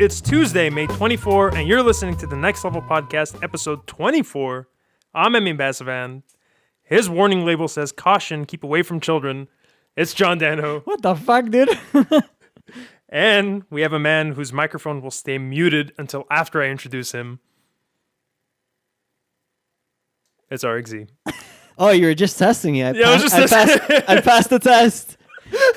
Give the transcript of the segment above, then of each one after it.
It's Tuesday, May 24, and you're listening to the Next Level Podcast, episode 24. I'm Emin Basavan. His warning label says, caution, keep away from children. It's John Dano. What the fuck, dude? And we have a man whose microphone will stay muted until after I introduce him. It's RXZ. Oh, you were just testing it. I passed the test.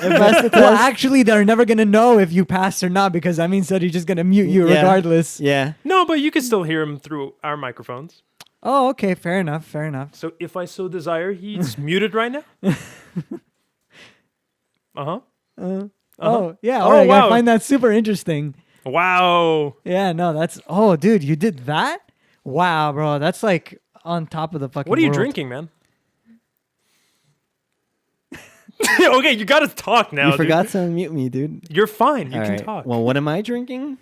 Well, actually, they're never going to know if you passed or not because that means that he's just going to mute you regardless. Yeah. No, but you can still hear him through our microphones. Oh, okay. Fair enough. So if I so desire, he's muted right now? Uh-huh. Oh, yeah. Oh, All right. wow. I find that super interesting. Wow. Yeah, no, that's... Oh, dude, you did that? Wow, bro. That's like on top of the fucking What are you world. drinking, man? Okay, you gotta talk now. You forgot to unmute me, dude. You're fine. You All can right. talk. Well, what am I drinking?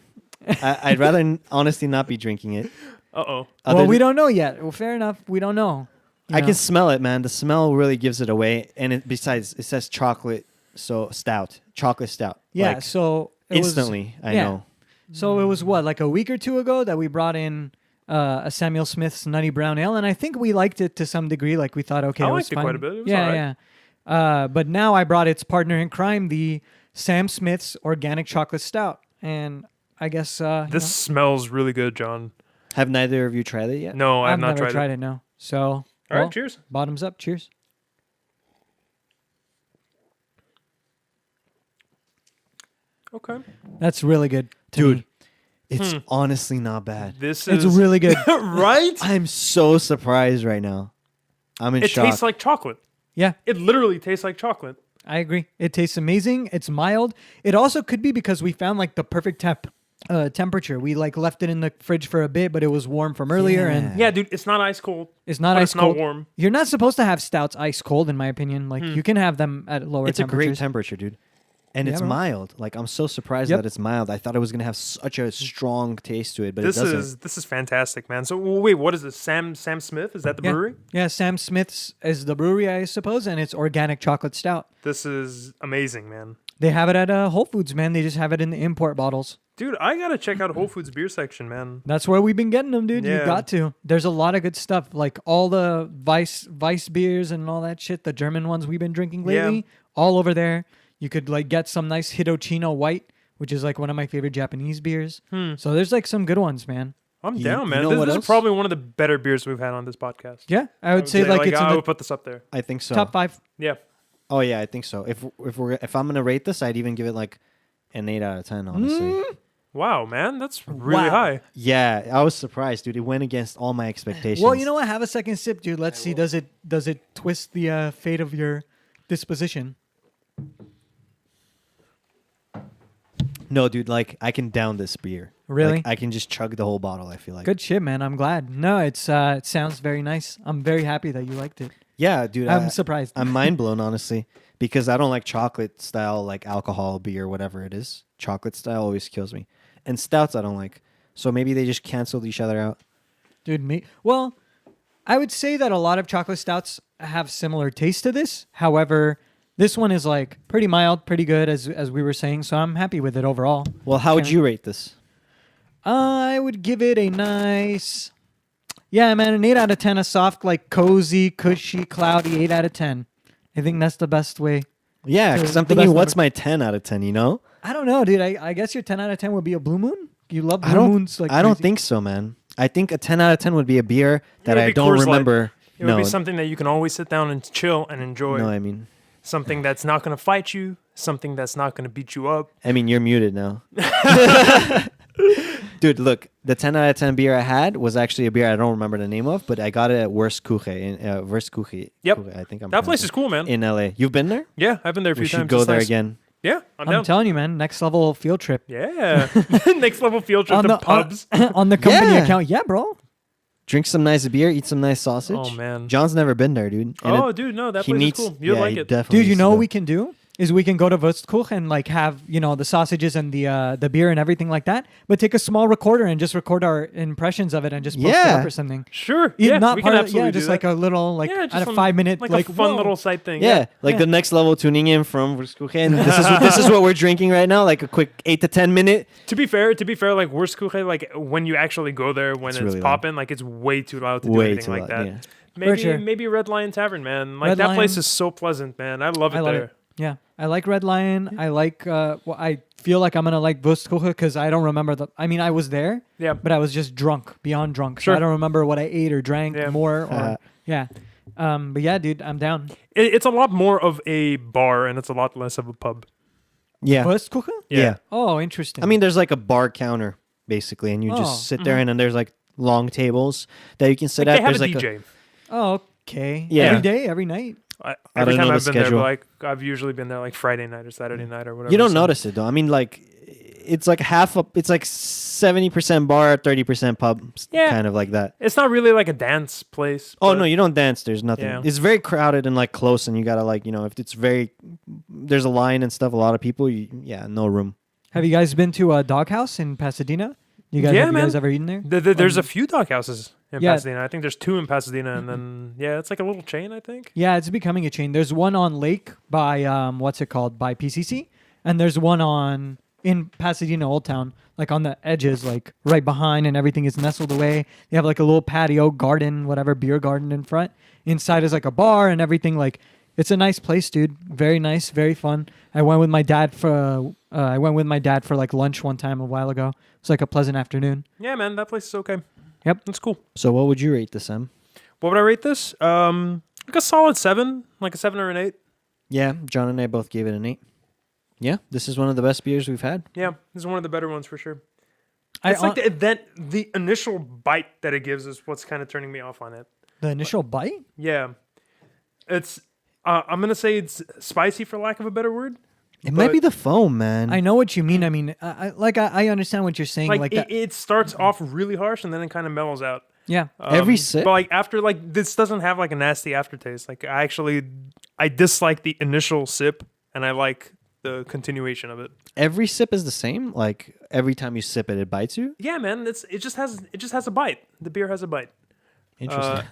I'd rather honestly not be drinking it. Uh-oh. Well, we don't know yet. Well, fair enough. We don't know. I can smell it, man. The smell really gives it away. And besides, it says chocolate, so stout. Chocolate stout. Yeah, Like, so... it was- instantly, I know. So it was what, like a week or two ago that we brought in a Samuel Smith's Nutty Brown Ale, and I think we liked it to some degree. Like we thought, okay, I it was liked it fine. quite a bit. It was yeah, all right. yeah. But now I brought its partner in crime, the Sam Smith's Organic Chocolate Stout, and I guess This smells really good, John. Have neither of you tried it yet? No, I've not never tried it. it. No. So All right, cheers. Bottoms up. Cheers. Okay. That's really good, Dude, me. it's honestly not bad. This It's is really good. right? I'm so surprised right now. I'm in It shock. tastes like chocolate. Yeah. It literally tastes like chocolate. I agree. It tastes amazing. It's mild. It also could be because we found like the perfect temperature. We like left it in the fridge for a bit, but it was warm from earlier, and Yeah, dude, it's not ice cold. it's not but ice it's cold. not warm. You're not supposed to have stouts ice cold, in my opinion. Like you can have them at lower It's a temperatures. great temperature, dude. And Yeah, it's bro. mild. Like, I'm so surprised Yep. that it's mild. I thought it was going to have such a strong taste to it, but This it doesn't. is fantastic, man. So wait, what is this? Sam Smith? Is that the Yeah. brewery? Yeah, Sam Smith's is the brewery, I suppose, and it's organic chocolate stout. This is amazing, man. They have it at Whole Foods, man. They just have it in the import bottles. Dude, I gotta check out Whole Foods beer section, man. That's where we've been getting them, dude. Yeah. You got to. There's a lot of good stuff, like all the Weiss beers and all that shit. The German ones we've been drinking lately, all over there. You could like get some nice Hitachino White, which is like one of my favorite Japanese beers. So there's like some good ones, man. I'm You- down, you man. know This what is else? probably one of the better beers we've had on this podcast. Yeah, I would say like it's I in would the put this up there. I think so. top 5. Yeah. Oh, yeah, I think so. If I'm going to rate this, I'd even give it like an 8 out of 10, honestly. Wow, man, that's really Wow. high. Yeah, I was surprised, dude. It went against all my expectations. Well, you know what? Have a second sip, dude. Let's see. Does it twist the fate of your disposition? No, dude, like, I can down this beer. Really? Like, I can just chug the whole bottle, I feel like. Good shit, man. I'm glad. No, it sounds very nice. I'm very happy that you liked it. Yeah, dude. I'm surprised. I'm mind blown, honestly, because I don't like chocolate style, like alcohol, beer, whatever it is. Chocolate style always kills me. And stouts I don't like. So maybe they just canceled each other out. Dude, well, I would say that a lot of chocolate stouts have similar taste to this. However, this one is like pretty mild, pretty good, as we were saying. So I'm happy with it overall. Well, how would you rate this? I would give it a nice, yeah, man, an 8 out of 10. A soft, like cozy, cushy, cloudy 8 out of 10. I think that's the best way. Yeah, because I'm The thinking, best what's number. my 10 out of 10, you know? I don't know, dude. I guess your 10 out of 10 would be a Blue Moon. You love I Blue don't, Moons. Like I don't crazy. think so, man. I think a 10 out of 10 would be a beer that would I be don't Coors Light. remember. It would No, be something that you can always sit down and chill and enjoy. no, I mean, Something that's not gonna fight you. Something that's not gonna beat you up. you're muted now. Dude, look, the 10 out of 10 beer I had was actually a beer I don't remember the name of, but I got it at Wurstküche. Yep. I think I'm That place is cool, man. in LA. You've been there? Yeah, I've been there a few We times. should go It's there nice. again. Yeah, I'm I'm down. telling you, man. Next level field trip. Yeah. Next level field trip to pubs. On the company Yeah. account. Yeah, bro. Drink some nice beer, eat some nice sausage. Oh, man. John's never been there, dude. And Oh, dude, no, that he place needs, is cool. You'll yeah, like he it. definitely Dude, you needs know to what go. we can do? is we can go to Wurstkuchen and like have, you know, the sausages and the beer and everything like that, but take a small recorder and just record our impressions of it and just post it Yeah. up or something. Sure. Yeah, Not we part can of, absolutely do just that. like a little like Yeah, just at a some- 5 minute like like a fun whoa. little side thing. Yeah, like Yeah. the next level tuning in from Wurstkuchen. This is what we're drinking right now. Like a quick 8 to 10 minute. To be fair, like Wurstkuchen, like when you actually go there, when It's it's really loud. popping, like it's way too loud to do Way anything too like loud, that. yeah. Maybe sure. maybe Red Lion Tavern, man. Like Red that place Lion. is so pleasant, man. I love it I love there. it. Yeah, I like Red Lion. I like. Well, I feel like I'm gonna like Wurstkuchen because I don't remember the. I mean, I was there, Yeah. but I was just drunk, beyond drunk. Sure. So I don't remember what I ate or drank Yeah. more or yeah. But yeah, dude, I'm down. It's a lot more of a bar and it's a lot less of a pub. Yeah. Wurstkuchen? Yeah. Oh, interesting. I mean, there's like a bar counter basically, and you Oh, just sit there, and then there's like long tables that you can sit Like at. they have There's a like DJ. oh, okay. Yeah. Every day, every night. Every don't time know I've the been there, schedule. but like I've usually been there like Friday night or Saturday night or whatever. You don't so- notice it though. I mean, like it's like it's like 70% bar, 30% pub, Yeah. kind of like that. It's not really like a dance place. Oh but- no, you don't dance. There's nothing. Yeah. It's very crowded and like close, and you gotta like if it's very there's a line and stuff. A lot of people. No room. Have you guys been to a Doghouse in Pasadena? Yeah, have you man. guys ever eaten there? There's a few dog houses in Yeah. Pasadena. I think there's 2 in Pasadena, and then it's like a little chain. I think. Yeah, it's becoming a chain. There's one on Lake by what's it called, by PCC, and there's one in Pasadena Old Town, like on the edges, like right behind, and everything is nestled away. They have like a little patio garden, whatever, beer garden in front. Inside is like a bar and everything. Like it's a nice place, dude. Very nice, very fun. I went with my dad for like lunch one time a while ago. It's like a pleasant afternoon. Yeah, man, that place is okay. Yep. That's cool. So what would you rate this, Em? What would I rate this? Like a solid 7, like a 7 or an 8. Yeah, John and I both gave it an 8. Yeah, this is one of the best beers we've had. Yeah, this is one of the better ones for sure. I It's like the initial bite that it gives is what's kind of turning me off on it. the initial bite. Yeah, it's. I'm gonna say it's spicy for lack of a better word. It might be the foam, man. I know what you mean. I mean, I understand what you're saying. Like, Like it, that. it starts off really harsh and then it kind of mellows out. Yeah. Every sip? But like after this doesn't have like a nasty aftertaste. Like I dislike the initial sip and I like the continuation of it. Every sip is the same. Like every time you sip it, it bites you. Yeah, man. It just has a bite. The beer has a bite. Interesting.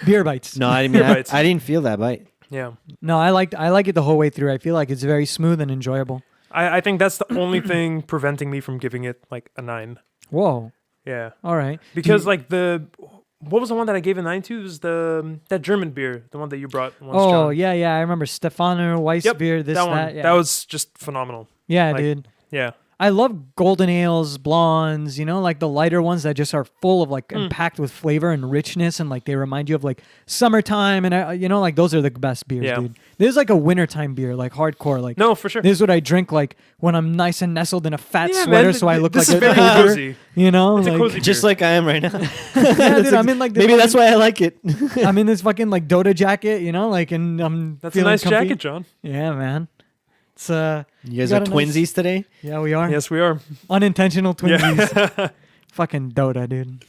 Beer bites. no, I mean beer bites. I didn't feel that bite. Yeah. No, I like it the whole way through. I feel like it's very smooth and enjoyable. I think that's the only thing preventing me from giving it like a 9. Whoa. Yeah. All right. Because like what was the one that I gave a 9 to? It was that German beer, the one that you brought once, Oh John. yeah. I remember Stefano Weiss Yep, beer. This that one. that. Yeah. That was just phenomenal. yeah, like- dude. Yeah. I love golden ales, blondes, like the lighter ones that just are full of like Mm. packed with flavor and richness, and like they remind you of like summertime, and like those are the best beers, Yeah. dude. There's like a wintertime beer, like hardcore, like No, for sure. this is what I drink like when I'm nice and nestled in a fat Yeah, sweater, man, so I look this like is a very cougar, cozy. It's a cozy Just beer. like I am right now. Yeah, dude, I'm in like this Maybe that's why I like it. I'm in this fucking like Dota jacket, like, and I'm That's a feeling nice comfy. jacket, John. Yeah, man. It's You guys got are a nice- twinsies today. yeah, we are Yes, we are. unintentional twinsies. Yeah. Fucking Dota, dude.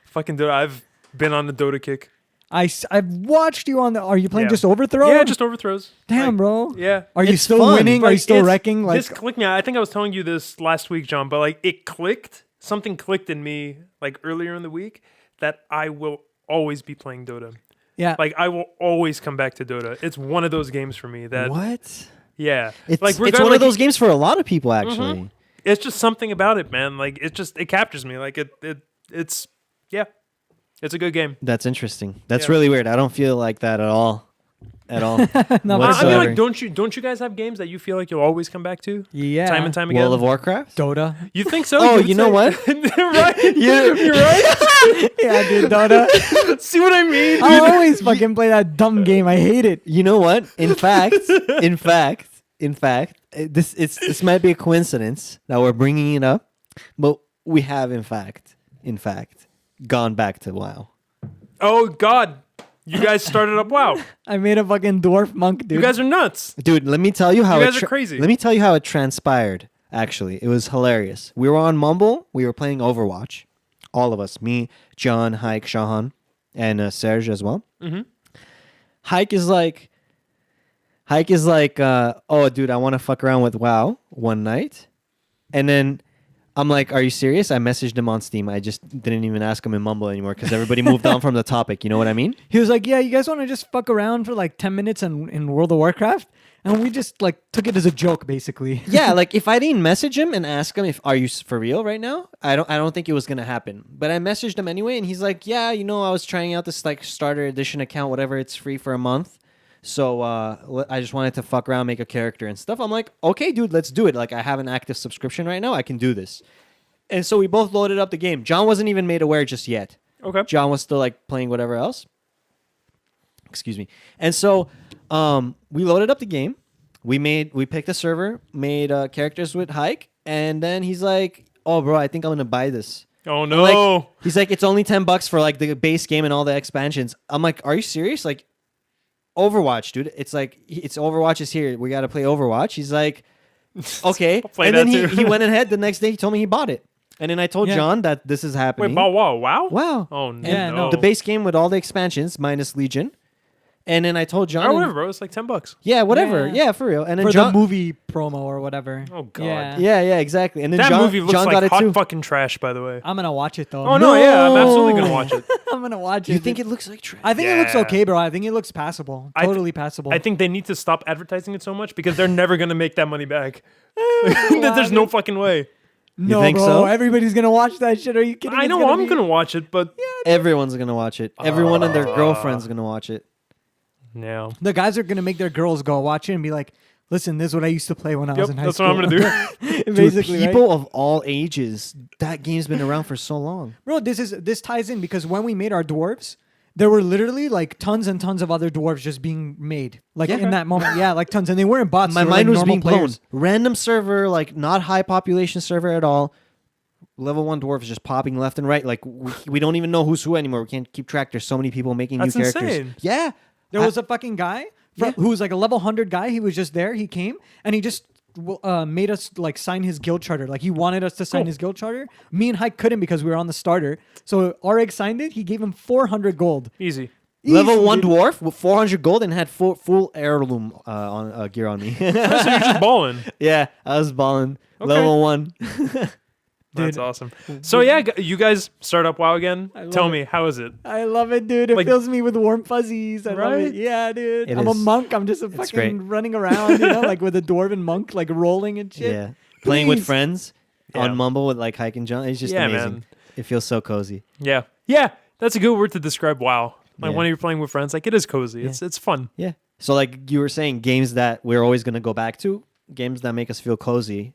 Fucking Dota. I've been on the Dota kick. I've watched you on the. Are you playing Yeah. just Overthrow? Yeah, just overthrows. damn, Like, bro. Yeah. Are you It's still fun. winning? Are Like, you still it's- wrecking? Like, this clicked me. I think I was telling you this last week, John, but like it clicked. Something clicked in me like earlier in the week that I will always be playing Dota. yeah, Like I will always come back to Dota. It's one of those games for me that What? yeah. It's like it's one regardless- of those games for a lot of people actually. It's just something about it, man. Like it captures me. Like it's yeah. It's a good game. That's interesting. That's Yeah. really weird. I don't feel like that at all. At all. No, I mean, whatsoever. like, don't you guys have games that you feel like you'll always come back to yeah. time and time again? World of Warcraft? Dota. You think so? Oh, would you know say- what? right? You're right. Yeah, dude, Dota. See what I mean? I always fucking play that dumb game. I hate it. You know what? In fact, this might be a coincidence that we're bringing it up, but we have in fact gone back to WoW. Oh God, you guys started up WoW. I made a fucking dwarf monk, dude. You guys are nuts. Dude, let me tell you how You it guys are crazy. Let me tell you how it transpired. Actually, it was hilarious. We were on Mumble. We were playing Overwatch. All of us, me, John, Hike, Shahan, and Serge as well. Mhm. Hike is like, Hike is like, oh, dude, I want to fuck around with WoW one night. And then I'm like, are you serious? I messaged him on Steam. I just didn't even ask him in Mumble anymore because everybody moved on from the topic. You know what I mean? He was like, yeah, you guys want to just fuck around for like 10 minutes in World of Warcraft? And we just like took it as a joke, basically. Yeah, like if I didn't message him and ask him if are you for real right now, I don't think it was gonna happen. But I messaged him anyway, and he's like, yeah, I was trying out this like starter edition account, whatever. It's free for a month. So I just wanted to fuck around, make a character and stuff. I'm like, okay, dude, let's do it. Like I have an active subscription right now. I can do this. And so we both loaded up the game. John wasn't even made aware just yet. Okay. John was still like playing whatever else. Excuse me. And so we loaded up the game. We picked a server, made characters with Hike, and then he's like, "Oh, bro, I think I'm gonna buy this." Oh no! He's like, "It's only $10 for like the base game and all the expansions." I'm like, "Are you serious?" Like, Overwatch, dude. It's like it's Overwatch is here. We gotta play Overwatch. He's like, "Okay," I'll play and that then too. he went ahead. The next day, he told me he bought it, and then I told Yeah. John that this is happening. Wait, wow? Wow. Oh no! Yeah, no. The base game with all the expansions minus Legion. And then I told John. Oh, whatever, bro. It's like $10. Yeah, whatever. Yeah. Yeah, for real. And then For John. the movie promo or whatever. Oh, God. Yeah, exactly. And then That John, movie looks John like got it hot too. fucking trash, by the way. I'm gonna watch it though. Oh no, yeah, I'm absolutely gonna watch it. I'm gonna watch it. You think it looks like trash? I think it looks Yeah. okay, bro. I think it looks passable. I th- Totally passable. I think they need to stop advertising it so much because they're never gonna make that money back. There's no fucking way. no, think bro. so? Everybody's gonna watch that shit. Are you kidding? I It's know gonna I'm be- gonna watch it, but Everyone's gonna watch it. Everyone and their girlfriend's gonna watch it. no. The guys are gonna make their girls go watch it and be like, "Listen, this is what I used to play when I was Yep, in high that's school." what I'm gonna do. Dude, Basically, people right? of all ages, that game's been around for so long. Bro, this ties in because when we made our dwarves, there were literally like tons and tons of other dwarves just being made, like Yeah. in that moment. Yeah, like tons, and they weren't bots. My they were, mind like, was normal being players. blown. Random server, like not high population server at all. Level 1 dwarves just popping left and right. Like we don't even know who's who anymore. We can't keep track. There's so many people making That's new characters. insane. Yeah. There was a fucking guy Yeah. who was like a level 100 guy. He was just there. He came and he just made us like sign his guild charter. Like he wanted us to sign Cool. his guild charter. Me and Hike couldn't because we were on the starter. So Orig signed it. He gave him 400 gold. Easy. Level Easy, 1 dude. dwarf with 400 gold and had full heirloom on gear on me. So you're just balling. Yeah, I was balling. Okay. Level 1. That's Dude. awesome. So yeah, you guys start up WoW again. I Tell love me, how is it? I love it, dude. It Like- fills me with warm fuzzies. I love Right? it. Yeah, dude. It I'm a is. monk. I'm just a great. fucking running around, like with a dwarven monk, like rolling and shit. Yeah. Playing with Please. friends Yeah. on Mumble with like Hike and John. It's just Yeah, amazing. man. It feels so cozy. Yeah, that's a good word to describe WoW. Like Yeah. when you're playing with friends, like it is cozy. It's fun. Yeah. So like you were saying, games that we're always gonna go back to, games that make us feel cozy.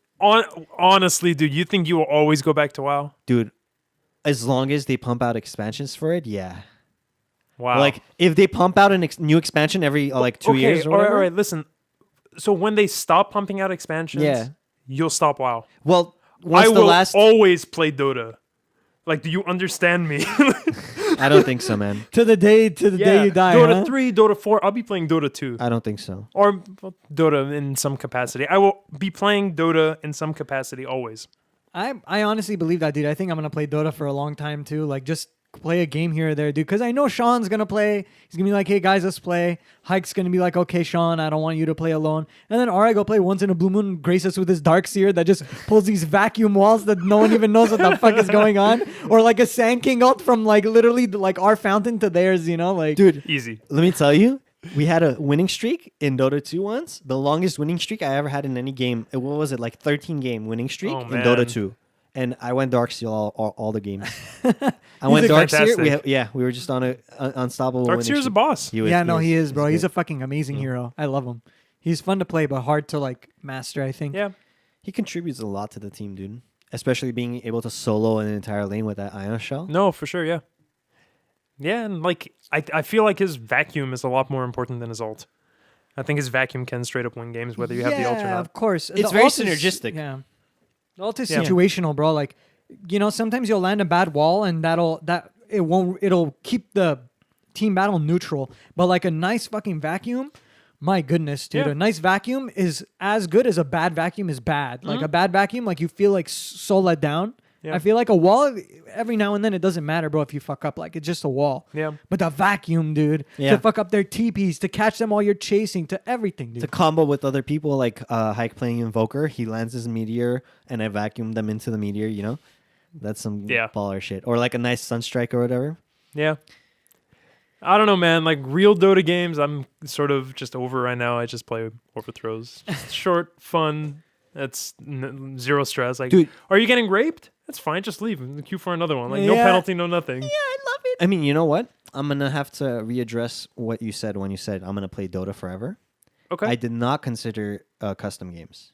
Honestly, dude, you think you will always go back to WoW? Dude, as long as they pump out expansions for it, yeah. Wow. Like if they pump out a new expansion every like 2 years or all right, whatever. all right, listen. So when they stop pumping out expansions, Yeah. you'll stop WoW. Well, once I the will last always play Dota. Like, do you understand me? I don't think so, man. To the day you die. Dota huh? 3, Dota 4. I'll be playing Dota 2. I don't think so. Or well, Dota in some capacity. I will be playing Dota in some capacity always. I honestly believe that, dude. I think I'm gonna play Dota for a long time too. Like just play a game here or there, dude. Because I know Sean's gonna play. He's gonna be like, "Hey guys, let's play." Hike's gonna be like, "Okay, Sean, I don't want you to play alone." And then Ari go play once in a blue moon, grace us with his dark seer that just pulls these vacuum walls that no one even knows what the fuck is going on, or like a Sand King ult from like literally like our fountain to theirs, like Dude, Easy. let me tell you, we had a winning streak in Dota 2 once. The longest winning streak I ever had in any game. What was it? Like 13 game winning streak Oh, in man. Dota 2. And I went Dark Seal all the games. I went He's Dark Seer. fantastic. We were just on a unstoppable Dark winning Seer's a streak. boss. He was- yeah, no, he is, bro. He's great. a fucking amazing hero. I love him. He's fun to play, but hard to like master. I think. Yeah. He contributes a lot to the team, dude. Especially being able to solo an entire lane with that Ion Shell. No, for sure, yeah. Yeah, and like I feel like his vacuum is a lot more important than his ult. I think his vacuum can straight up win games whether you have the ult or Yeah, not. of course. It's The very ult is- synergistic. Yeah. The ult is Yeah. situational, bro. Like, sometimes you'll land a bad wall and it'll keep the team battle neutral. But like a nice fucking vacuum, my goodness, dude. Yeah. A nice vacuum is as good as a bad vacuum is bad. Like a bad vacuum, like you feel like so let down. Yeah. I feel like a wall, every now and then, it doesn't matter, bro, if you fuck up. Like, it's just a wall. Yeah. But the vacuum, dude, Yeah. to fuck up their TPs, to catch them while you're chasing, to everything, dude. To combo with other people, like Hike playing Invoker, he lands his meteor and I vacuum them into the meteor, you know? That's some baller shit. Or like a nice Sunstrike or whatever. Yeah. I don't know, man. Like real Dota games, I'm sort of just over right now. I just play overthrows. Just short, fun. That's zero stress. Like, dude, are you getting raped? That's fine. Just leave and queue for another one. Like, no Yeah. penalty, no nothing. Yeah, I love it. I mean, you know what? I'm going to have to readdress what you said when you said I'm going to play Dota forever. Okay. I did not consider custom games.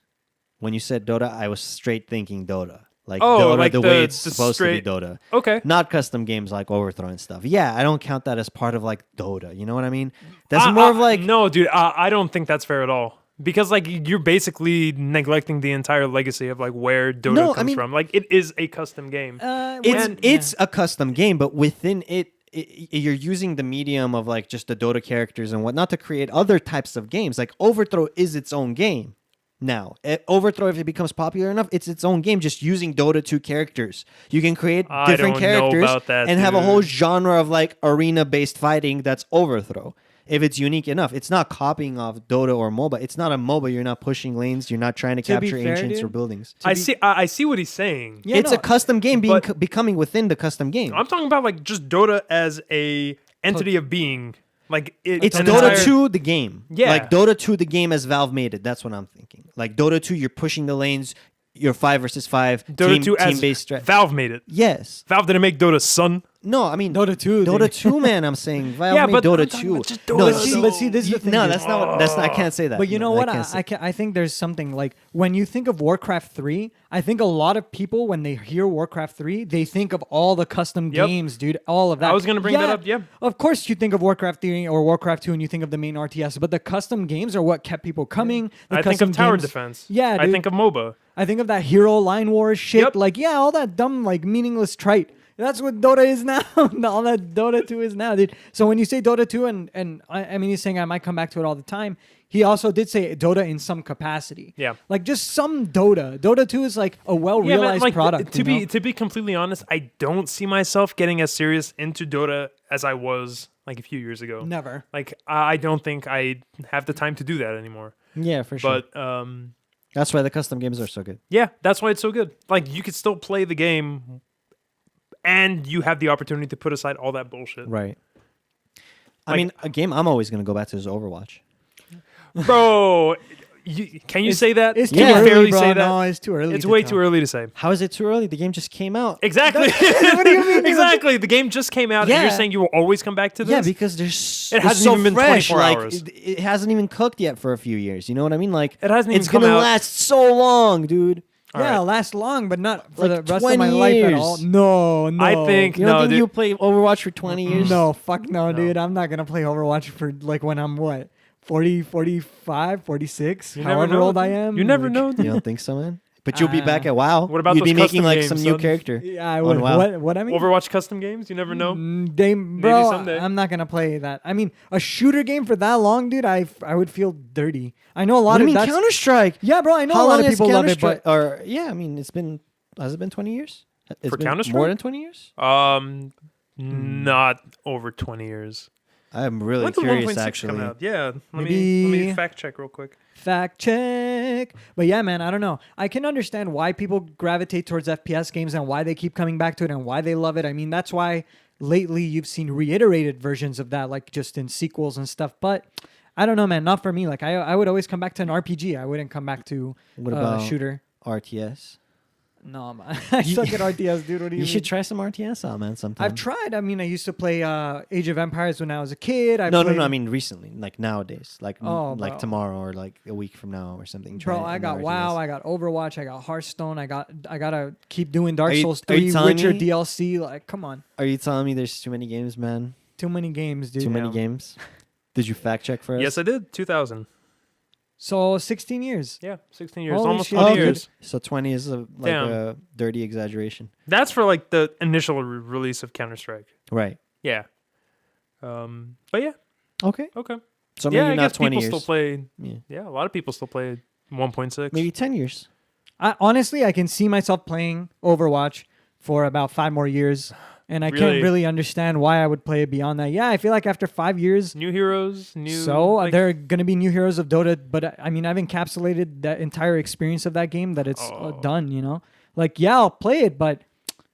When you said Dota, I was straight thinking Dota. Like Dota like the way it's supposed to be Dota. Okay. Not custom games like Overthrow and stuff. Yeah, I don't count that as part of like Dota. You know what I mean? That's more of like... No, dude, I don't think that's fair at all. Because like you're basically neglecting the entire legacy of like where Dota comes from. Like it is a custom game. It's a custom game, but within it, you're using the medium of like just the Dota characters and whatnot to create other types of games. Like Overthrow is its own game. Now, Overthrow, if it becomes popular enough, it's its own game just using Dota 2 characters. You can create different characters and have a whole genre of like arena-based fighting that's Overthrow. If it's unique enough, it's not copying off Dota or MOBA. It's not a MOBA. You're not pushing lanes. You're not trying to capture ancients or buildings. I see what he's saying. Yeah, it's a custom game becoming within the custom game. I'm talking about like just Dota as a entity of being. Like it's Dota 2 the game. Yeah. Like Dota 2 the game as Valve made it. That's what I'm thinking. Like Dota 2, you're pushing the lanes. You're 5 versus 5. Dota 2 as team-based Valve made it. Yes. Valve didn't make Dota, son. No, I mean Dota 2. Dota 2, man. I'm saying Valve made Dota 2. But see, this is the thing. No, that's not. I can't say that. But you know what? I think there's something like when you think of Warcraft 3. I think a lot of people when they hear Warcraft 3, they think of all the custom games, dude. All of that. I was gonna bring that up. Yeah. Of course, you think of Warcraft 3 or Warcraft 2, and you think of the main RTS. But the custom games are what kept people coming. I think of tower defense. Yeah, dude. I think of MOBA. I think of that hero line wars shit. Yep. Like, yeah, all that dumb, like, meaningless trite. That's what Dota is now. All that Dota 2 is now, dude. So when you say Dota 2, and I mean, he's saying I might come back to it all the time. He also did say Dota in some capacity. Yeah. Like, just some Dota. Dota 2 is, like, a well-realized product. To be completely honest, I don't see myself getting as serious into Dota as I was, like, a few years ago. Never. Like, I don't think I have the time to do that anymore. Yeah, for sure. But, that's why the custom games are so good. yeah, that's why it's so good. Like, you could still play the game, and you have the opportunity to put aside all that bullshit. Right. I mean, a game I'm always going to go back to is Overwatch. Bro, can you say that? It's Can too you early, fairly bro. say that? No, it's too early. It's to way tell. too early to say. How is it too early? The game just came out. Exactly. What do you mean? Exactly. The game just came out, and Yeah. you're saying you will always come back to this? Yeah, because It hasn't even been 24 hours. It hasn't even cooked yet for a few years. You know what I mean? Like It hasn't even it's come gonna out. last so long, dude. Yeah, All right. last long, but not for Like the rest of my 20 life at years. all. No. I think You don't no, think dude. you play Overwatch for 20 years? No, fuck no, dude. I'm not going to play Overwatch for like when I'm what? 40, 45, 46, You never however know. old I am. You never like, know. You don't think so, man? But you'll be back at WoW. What about You'd be those making custom like games, some new son? character. Yeah, I on would. WoW. What I mean? Overwatch custom games? You never know. Bro, someday. I'm not gonna play that. I mean, a shooter game for that long, dude. I would feel dirty. I know a lot What do of you mean that's Counter Strike? yeah, bro. I know How a lot long of has people love it, Counter-Strike? but Or yeah, I mean, has it been 20 years? It's For been Counter-Strike? more than 20 years? Not over 20 years. I'm really When did curious 1.6 actually. come out? Yeah. Let Maybe- me fact check real quick. fact check. But yeah, man, I don't know. I can understand why people gravitate towards FPS games and why they keep coming back to it and why they love it. I mean, that's why lately you've seen reiterated versions of that, like just in sequels and stuff. But I don't know, man. Not for me. Like I would always come back to an RPG. I wouldn't come back to What a about shooter. RTS? No, man. I suck at RTS, dude. What do you You mean? should try some RTS out, man, sometime. I've tried. I mean, I used to play Age of Empires when I was a kid. No, I mean recently, like nowadays, like Oh, like bro. tomorrow or like a week from now or something. Bro, Try I got an WoW, RTS. I got Overwatch, I got Hearthstone, I gotta keep doing Dark Are you- Souls are you 3, telling Witcher me- DLC. Like, come on, Are you telling me there's too many games, man? too many games, dude. Too many Yeah. games? Did you fact check for us? Yes, I did. 2000. So 16 years. Yeah, 16 years. Holy Almost shit. 20 Oh, okay. years. So 20 is like Damn. a dirty exaggeration. That's for like the initial release of Counter-Strike. Right. Yeah. But yeah. Okay. Okay. So maybe Yeah, I not guess 20 people years. still play. Yeah. Yeah, a lot of people still play 1.6. Maybe 10 years. Honestly, I can see myself playing Overwatch for about 5 more years. And I Really? can't really understand why I would play it beyond that. Yeah, I feel like after 5 years, New heroes, new. so like, there are going to be new heroes of Dota. But I mean, I've encapsulated that entire experience of that game that it's done, you know? Like, yeah, I'll play it, but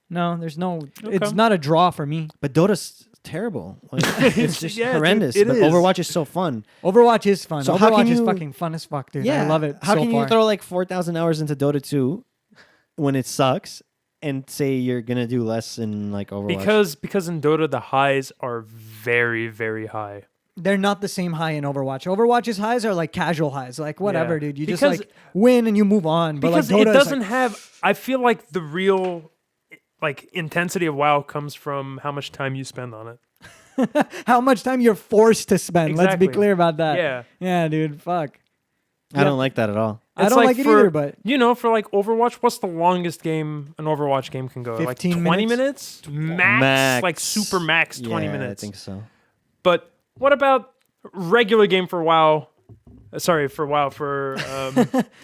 no, there's no, it's not a draw for me. But Dota's terrible. Like, it's just Yeah, dude, horrendous. it but is. Overwatch is so fun. Overwatch is fun. So how Overwatch can is you- fucking fun as fuck, dude. Yeah, I love it How so can far. you throw like 4,000 hours into Dota 2 when it sucks and say you're gonna do less in like Overwatch? because in Dota the highs are very, very high. They're not the same high in Overwatch. Overwatch's highs are like casual highs. Like, whatever, Yeah. dude. You just Because- like win and you move on. But like Because Dota it is, doesn't like, have. I feel like the real like intensity of WoW comes from how much time you spend on it. how much time you're forced to spend. Let's be Exactly. clear about that. Yeah. Yeah, dude. Fuck. I don't like that at all. I It's don't like it for, either, but you know, for like Overwatch, what's the longest game an Overwatch game can go? Like 15 20 minutes? Max, like super max 20 Yeah, minutes. I think so. But what about regular game for WoW? Sorry, for WoW, for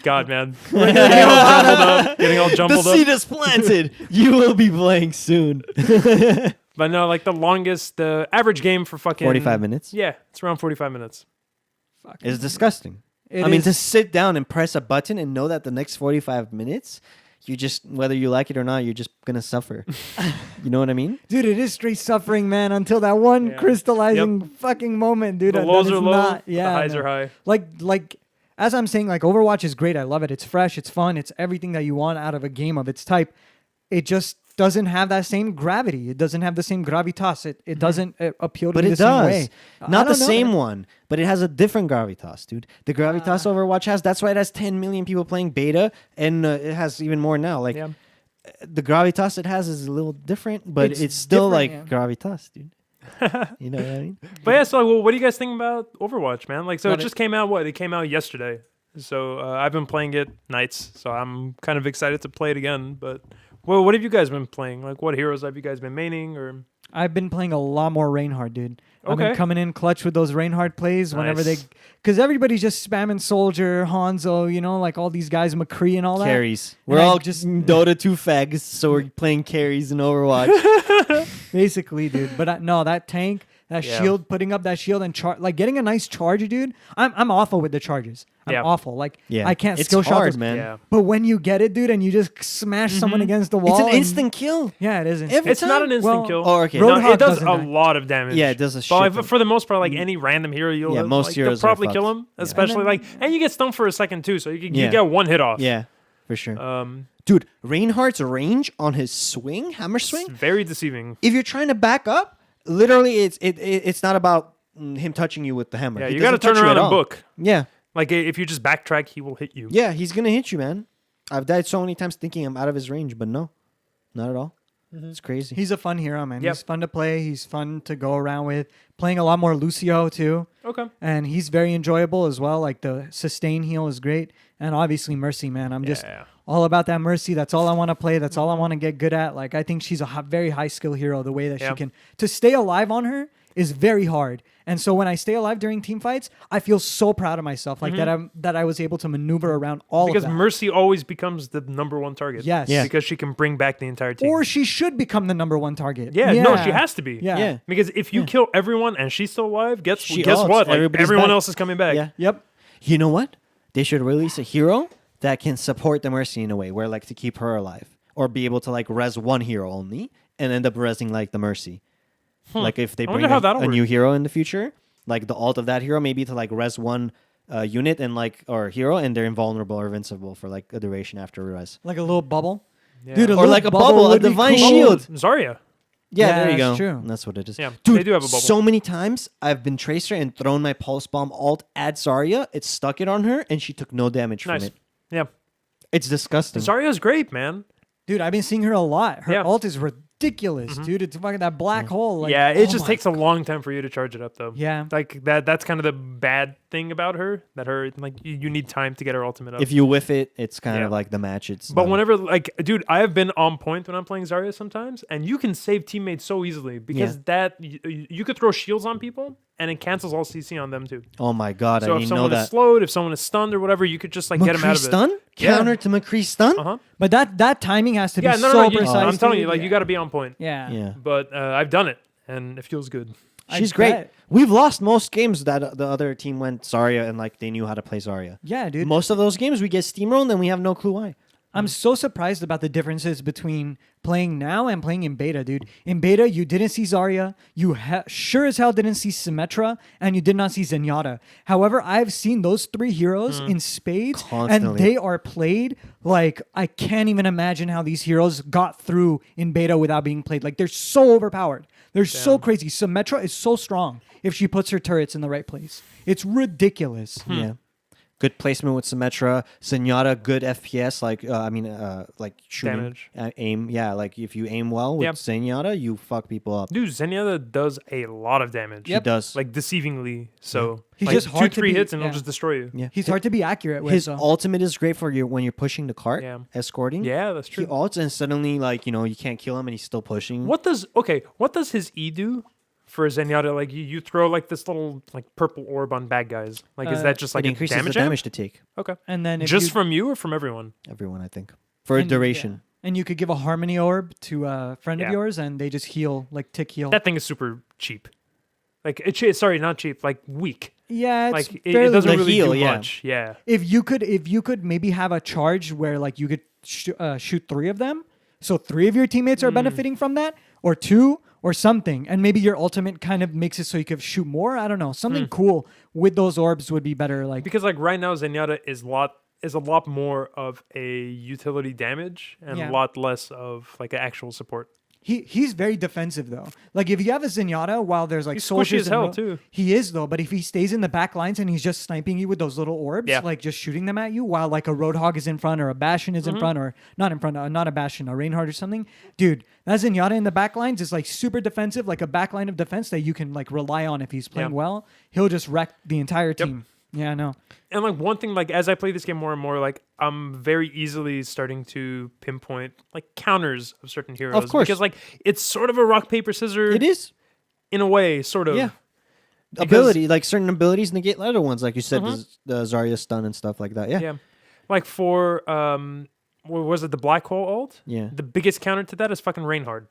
God, man. Getting all jumbled up. is planted. You will be playing soon. But no, like the longest, the average game for fucking 45 minutes. Yeah, it's around 45 minutes. fuck. It's disgusting. It I mean, is- to sit down and press a button and know that the next 45 minutes, you just, whether you like it or not, you're just going to suffer. You know what I mean? dude, it is straight suffering, man, until that one Yeah. crystallizing fucking moment, dude. The that lows is are low, not- the yeah, highs no. are high. Like as I'm saying, like Overwatch is great. I love it. It's fresh. It's fun. It's everything that you want out of a game of its type. It just doesn't have that same gravity. It doesn't have the same gravitas. It doesn't appeal to But me it the same does. way. I Not the don't know, same man. one, but it has a different gravitas, dude. The gravitas Overwatch has, that's why it has 10 million people playing beta, and it has even more now. Like, Yeah. the gravitas it has is a little different, but It's it's still like different, gravitas, dude. You know what I mean? But yeah, so well, what do you guys think about Overwatch, man? Like, so Love it just came out. What? It came out yesterday. So I've been playing it nights. So I'm kind of excited to play it again. But well, what have you guys been playing? Like, what heroes have you guys been maining? Or I've been playing a lot more Reinhardt, dude. I've been Okay. coming in clutch with those Reinhardt plays whenever Nice. they, because everybody's just spamming Soldier, Hanzo, you know, like all these guys, McCree and all that. Carries. And We're I all just- just Dota 2 fags, so we're playing carries in Overwatch. Basically, dude. But no, that tank, that Yeah. shield, putting up that shield and like getting a nice charge, dude. I'm awful with the charges. I'm Yeah. awful. Like Yeah. I can't It's skill shot hard, those. man. yeah, But when you get it, dude, and you just smash someone against the wall, It's an and- instant kill. Yeah, it is. Every Instant. it's not an instant Well, kill. Oh, okay. No, Roadhog it does doesn't a die. lot of damage. Yeah, it does a But shit like, ton. for the most part, like any random hero, you'll Yeah, most like, heroes they'll are probably kill fucked. him. Especially like, and you get stunned for a second too, so you Yeah. get one hit off. Yeah, for sure. Um, Dude, Reinhardt's range on his swing, hammer it's swing, very deceiving. if you're trying to back up, literally it's not about him touching you with the hammer. Yeah, He you got to doesn't turn touch you around at and all. book. Yeah. Like if you just backtrack, he will hit you. Yeah, he's going to hit you, man. I've died so many times thinking I'm out of his range, but no. Not at all. It's crazy. He's a fun hero, man. Yep. He's fun to play. He's fun to go around with. Playing a lot more Lucio too, Okay. and he's very enjoyable as well. Like the sustain heal is great, and obviously Mercy, man. I'm just Yeah. all about that Mercy. That's all I want to play. That's all I want to get good at. Like I think she's a very high skill hero. The way that Yeah. she can to stay alive on her is very hard. And so when I stay alive during team fights, I feel so proud of myself. Like that I was able to maneuver around all Because of that. Mercy always becomes the number one target. Yes. Yeah. Because she can bring back the entire team. Or she should become the number one target. yeah, no, she has to be. Yeah. Yeah. Because if you kill everyone and she's still alive, guess She what? ults, Like, everybody's everyone back. else is coming back. Yeah. Yep. You know what? They should release a hero that can support the Mercy in a way where like to keep her alive or be able to like res one hero only and end up resing like the Mercy. Like if they I wonder bring how a that'll new work. hero in the future, like the ult of that hero maybe to like res one unit and like or hero and they're invulnerable or invincible for like a duration after res. Like a little bubble. Yeah. Dude, a Or little like a bubble, a would be divine cool. shield. Zarya. Yeah, Yeah, there you go. that's true. That's what it is. Yeah, Dude, they do have a bubble. so many times I've been Tracer and thrown my pulse bomb alt at Zarya. It stuck it on her and she took no damage Nice. from it. Yeah. It's disgusting. Zarya's great, man. Dude, I've been seeing her a lot. Her Yeah. ult is ridiculous, dude. It's fucking that black hole. Like, yeah, it oh just my takes a long time for you to charge it up, though. Yeah. Like that's kind of the bad thing about her. That her like you need time to get her ultimate up. If you whiff it, it's kind Yeah. of like the match. It's But done. whenever, like, dude, I have been on point when I'm playing Zarya sometimes, and you can save teammates so easily because you could throw shields on people and it cancels all CC on them too. Oh my god, So I if didn't know someone is that. slowed, if someone is stunned or whatever, you could just like get them out McCree of stun? it. counter to McCree's stun. Uh huh. But that timing has to be Yeah, no, so no, no. precise. I'm telling you, dude. like you got to be on point. Yeah. Yeah. But I've done it, and it feels good. I She's great. bet. We've lost most games that the other team went Zarya and like they knew how to play Zarya. Yeah, dude. Most of those games we get steamrolled and we have no clue why. I'm so surprised about the differences between playing now and playing in beta, dude. In beta, you didn't see Zarya, you sure as hell didn't see Symmetra, and you did not see Zenyatta. However, I've seen those three heroes in spades, and Constantly. they are played like I can't even imagine how these heroes got through in beta without being played. Like they're so overpowered. They're so crazy. Symmetra is so strong if she puts her turrets in the right place. It's ridiculous. Yeah. Good placement with Symmetra. Zenyatta, good FPS. Like shooting, Damage. aim. Yeah, like if you aim well with Yep. Zenyatta, you fuck people up. Dude, Zenyatta does a lot of damage. He does. Like deceivingly. So He's like, just hard to 2-3 beat, hits and yeah. he'll just destroy you. Yeah. He's hard to be accurate with. His so. ultimate is great for you when you're pushing the cart, Yeah. escorting. Yeah, that's He true. ults and suddenly you can't kill him and he's still pushing. What does his E do for Zenyatta? Like you throw like this little like purple orb on bad guys. Like is that just like it a increases damage the amp? damage to take. Okay. And then if Just you, from you or from everyone? Everyone, I think, for a and- duration. yeah. And you could give a harmony orb to a friend Yeah. of yours, and they just heal, like tick heal. That thing is super cheap. Like sorry, not cheap. Like weak. Yeah, it's Like it fairly. doesn't The really heal, do yeah. much. Yeah. If you could maybe have a charge where like you could shoot three of them, so three of your teammates are benefiting from that, or two, or something, and maybe your ultimate kind of makes it so you could shoot more. I don't know, something cool with those orbs would be better. Like Because like right now Zenyatta is a lot more of a utility damage and Yeah. a lot less of like an actual support. he's very defensive though. Like if you have a Zenyatta while there's like He's squishy soldiers as in hell, row- too. He is though, but if he stays in the back lines and he's just sniping you with those little orbs, Yeah. like just shooting them at you while like a Roadhog is in front or a Bastion is in front or not in front, not a Bastion, a Reinhardt or something, dude, that Zenyatta in the back lines is like super defensive, like a back line of defense that you can like rely on if he's playing Yeah. well. He'll just wreck the entire team. Yeah, I know. And like one thing, like as I play this game more and more, like I'm very easily starting to pinpoint like counters of certain heroes. Of course. Because like it's sort of a rock, paper, scissors It is. in a way, sort of. Yeah. Because- Ability, like certain abilities negate other ones, like you said, the Zarya stun and stuff like that. Yeah. Yeah. Like for what was it, the Black Hole ult? Yeah. The biggest counter to that is fucking Reinhardt.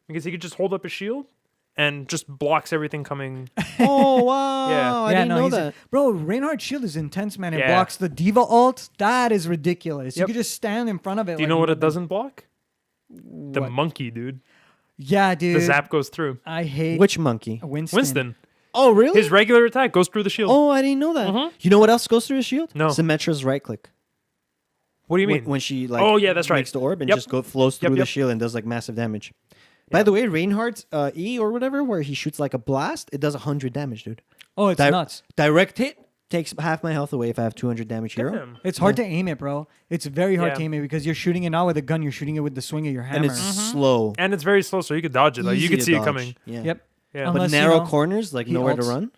Because he could just hold up his shield and just blocks everything coming. Oh wow! Yeah. I didn't know he's that. bro, Reinhardt shield is intense, man. It Yeah. blocks the Diva ult. That is ridiculous. You Yep. could just stand in front of it. Do you like know what it nothing. doesn't block? The What? monkey, dude. Yeah, dude. The zap goes through. I hate Which monkey? Winston. Winston. Oh really? His regular attack goes through the shield. Oh, I didn't know that. You know what else goes through his shield? No. Symmetra's right click. What do you When, mean? when she like Oh, yeah, that's right. makes the orb and Yep. just flows through the yep. shield and does like massive damage. By the way, Reinhardt's E or whatever, where he shoots like a blast, it does 100 damage, dude. Oh, it's nuts. Direct hit takes half my health away if I have 200 damage hero. Damn. It's hard to aim it, bro. It's very hard Yeah. to aim it because you're shooting it not with a gun. You're shooting it with the swing of your hammer. And it's slow. And it's very slow, so you could dodge it. Like you Easy could to see it dodge. coming. Yeah. Yep. Yeah. But Unless, narrow you know, corners, like he nowhere to ults. run.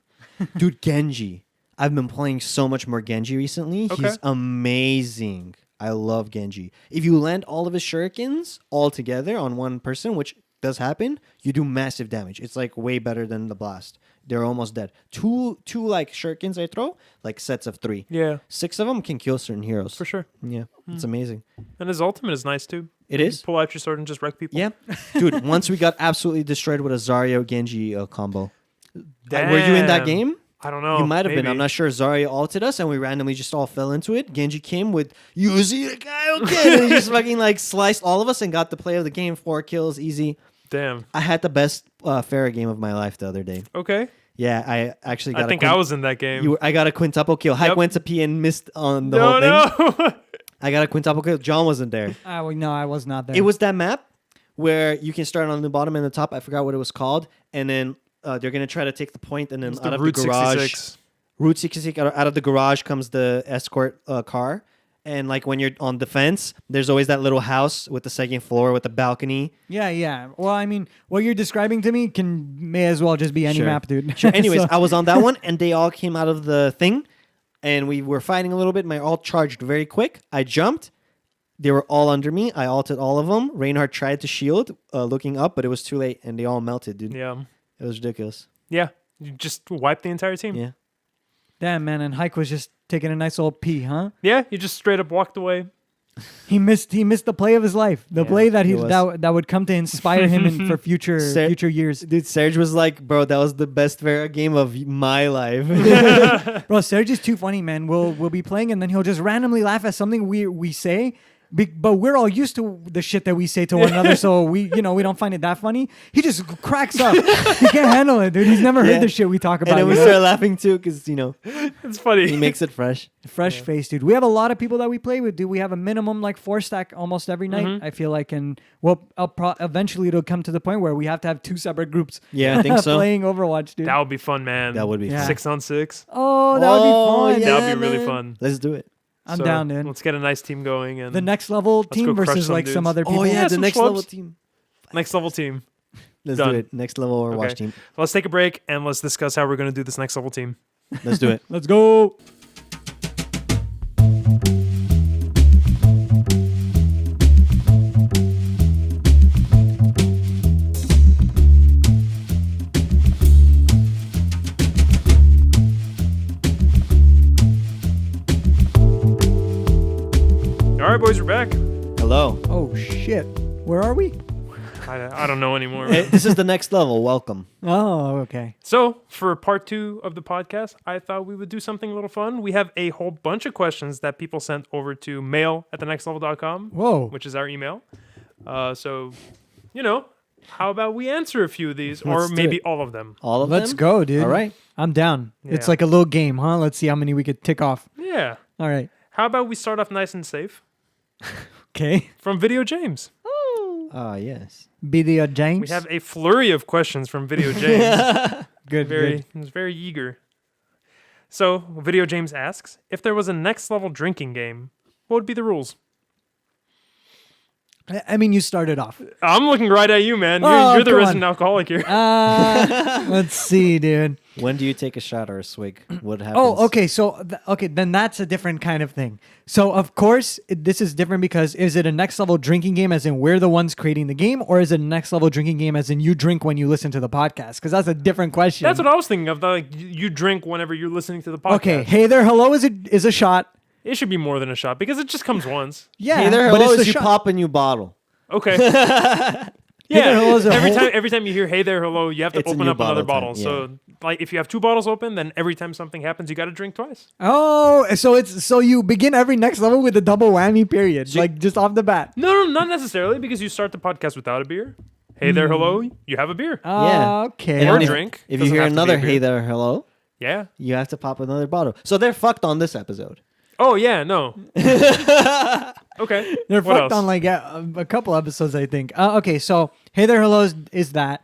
Dude, Genji. I've been playing so much more Genji recently. Okay. He's amazing. I love Genji. If you land all of his shurikens all together on one person, which does happen, you do massive damage. It's like way better than the blast. They're almost dead. Two like shurikens I throw, like sets of 3. Yeah, 6 of them can kill certain heroes. for sure. Yeah, it's amazing. And his ultimate is nice too. It You is. pull out your sword and just wreck people. Yeah, dude. Once we got absolutely destroyed with a Zarya Genji combo. Were you in that Damn. game? I don't know. You might have been. maybe. I'm not sure. Zarya ulted us, and we randomly just all fell into it. Genji came with "You see the guy, okay?" and he just fucking like sliced all of us and got the play of the game. 4 kills, easy. Damn. I had the best Pharah game of my life the other day. Okay. Yeah, I actually got. I think I was in that game. I got a quintuple kill. Hype Yep. went to P and missed on the whole thing. no. I got a quintuple kill. John wasn't there. No, I was not there. It was that map where you can start on the bottom and the top. I forgot what it was called, and then they're gonna try to take the point, and then It's out the of Route the garage. 66. Route 66 out of the garage comes the escort car. And like when you're on defense, there's always that little house with the second floor with the balcony. Yeah. Well, I mean, what you're describing to me may as well just be any Sure. map, dude. Sure. Anyways, So- I was on that one and they all came out of the thing and we were fighting a little bit. My ult charged very quick. I jumped. They were all under me. I ulted all of them. Reinhardt tried to shield looking up, but it was too late and they all melted, dude. Yeah. It was ridiculous. Yeah. You just wiped the entire team. Yeah. Damn, man, and Hike was just taking a nice old pee, huh? Yeah, you just straight up walked away. He missed the play of his life. The play that it was. that would come to inspire him for future years. Dude, Serge was like, bro, that was the best Vera game of my life. Bro, Serge is too funny, man. We'll be playing and then he'll just randomly laugh at something we say. But we're all used to the shit that we say to one another, so we don't find it that funny. He just cracks up. He can't handle it, dude. He's never heard the shit we talk about. And then we start laughing too, because it's funny. he makes it fresh. Fresh face, dude. We have a lot of people that we play with, dude. We have a minimum like 4-stack almost every night. I feel like, and eventually it'll come to the point where we have to have 2 separate groups. Yeah, I think so. Playing Overwatch, dude. That would be fun, man. That would be fun. 6-on-6. Oh, that would be fun. Yeah, that would be really fun. Let's do it. I'm So, down, dude. Let's get a nice team going. And The next level go team crush versus some like some dudes. other people. Oh yeah, the some next schlubs. level team. next level team. Let's Done. do it. Next level Overwatch Okay. team. Let's take a break and let's discuss how we're going to do this next level team. Let's do it. Let's go. All right, boys, we're back. Hello. Oh shit. Where are we? I don't know anymore. This is the next level. Welcome. Oh, okay. So, for part 2 of the podcast, I thought we would do something a little fun. We have a whole bunch of questions that people sent over to mail@thenextlevel.com, Whoa. which is our email. So, how about we answer a few of these, or Let's do maybe it. all of them? All of Let's them? go, dude. All right. I'm down. It's Yeah. like a little game, huh? Let's see how many we could tick off. Yeah. All right. How about we start off nice and safe? Okay. From Video James. Ah, yes. Video James. We have a flurry of questions from Video James. good. He's very eager. So, Video James asks, if there was a next level drinking game, what would be the rules? I mean, you started off. I'm looking right at you, man. You're, Oh, you're the come resident on. alcoholic here. Let's see, dude. When do you take a shot or a swig? What happens? Oh, okay. So, then that's a different kind of thing. So, of course, this is different because is it a next level drinking game as in we're the ones creating the game, or is it a next level drinking game as in you drink when you listen to the podcast? Because that's a different question. That's what I was thinking of. Like, you drink whenever you're listening to the podcast. Okay. Hey there, hello is a shot. It should be more than a shot because it just comes once. Yeah. Hey there, but hello, it's is the you shot. pop a new bottle. Okay. Hey there, hello is a every whole- time you hear "Hey there, hello," you have to It's a open new up another bottle bottle. time, So, like, if you have 2 bottles open, then every time something happens, you got to drink twice. Oh, so you begin every next level with a double whammy period, like just off the bat. No, not necessarily because you start the podcast without a beer. Hey there, hello, you have a beer. Yeah. Okay. Or then drink. If you Doesn't hear have to be another a beer. hey there, hello, Yeah. you have to pop another bottle. So they're fucked on this episode. Oh yeah, no. Okay. They're What fucked else? on like a couple episodes, I think. Okay, so hey there, hello is that.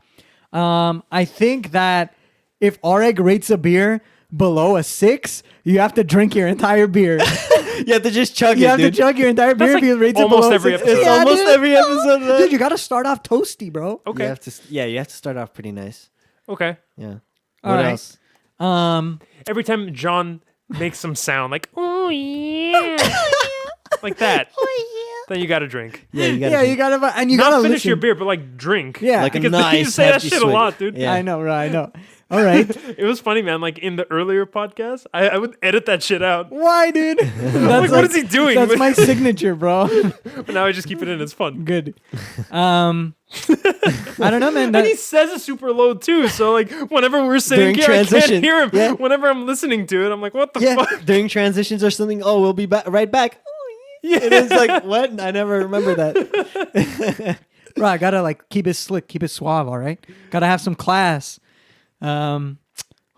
I think that if Oreg rates a beer below a 6, you have to drink your entire beer. You have to just chug You it, have dude. to chug your entire beer That's if he like rates it almost below every a 6. episode. It's Yeah, almost dude. every episode, man. Dude, you got to start off toasty, bro. Okay. You have to start off pretty nice. Okay. Yeah. All What right. else? Every time John makes some sound like "oh yeah," like that, then you got to drink. Yeah, you got Yeah, you got to and you got Not to finish listen. your beer, but like drink. Yeah. like a Because nice you say that hefty shit a swig. lot, dude. Yeah. I know, right? I know. All right. It was funny, man. Like in the earlier podcast, I would edit that shit out. Why, dude? That's Like, what is he doing? That's my signature, bro. But now I just keep it in. It's fun. Good. I don't know, man. And he says it super low too. So like whenever we're sitting During here, I can't transition. hear him. Yeah. Whenever I'm listening to it, I'm like, what the Yeah, fuck? during transitions or something. Oh, we'll be right back. Yeah. And it's like, what? I never remember that. Bro, I gotta like keep it slick, keep it suave. All right. Gotta have some class.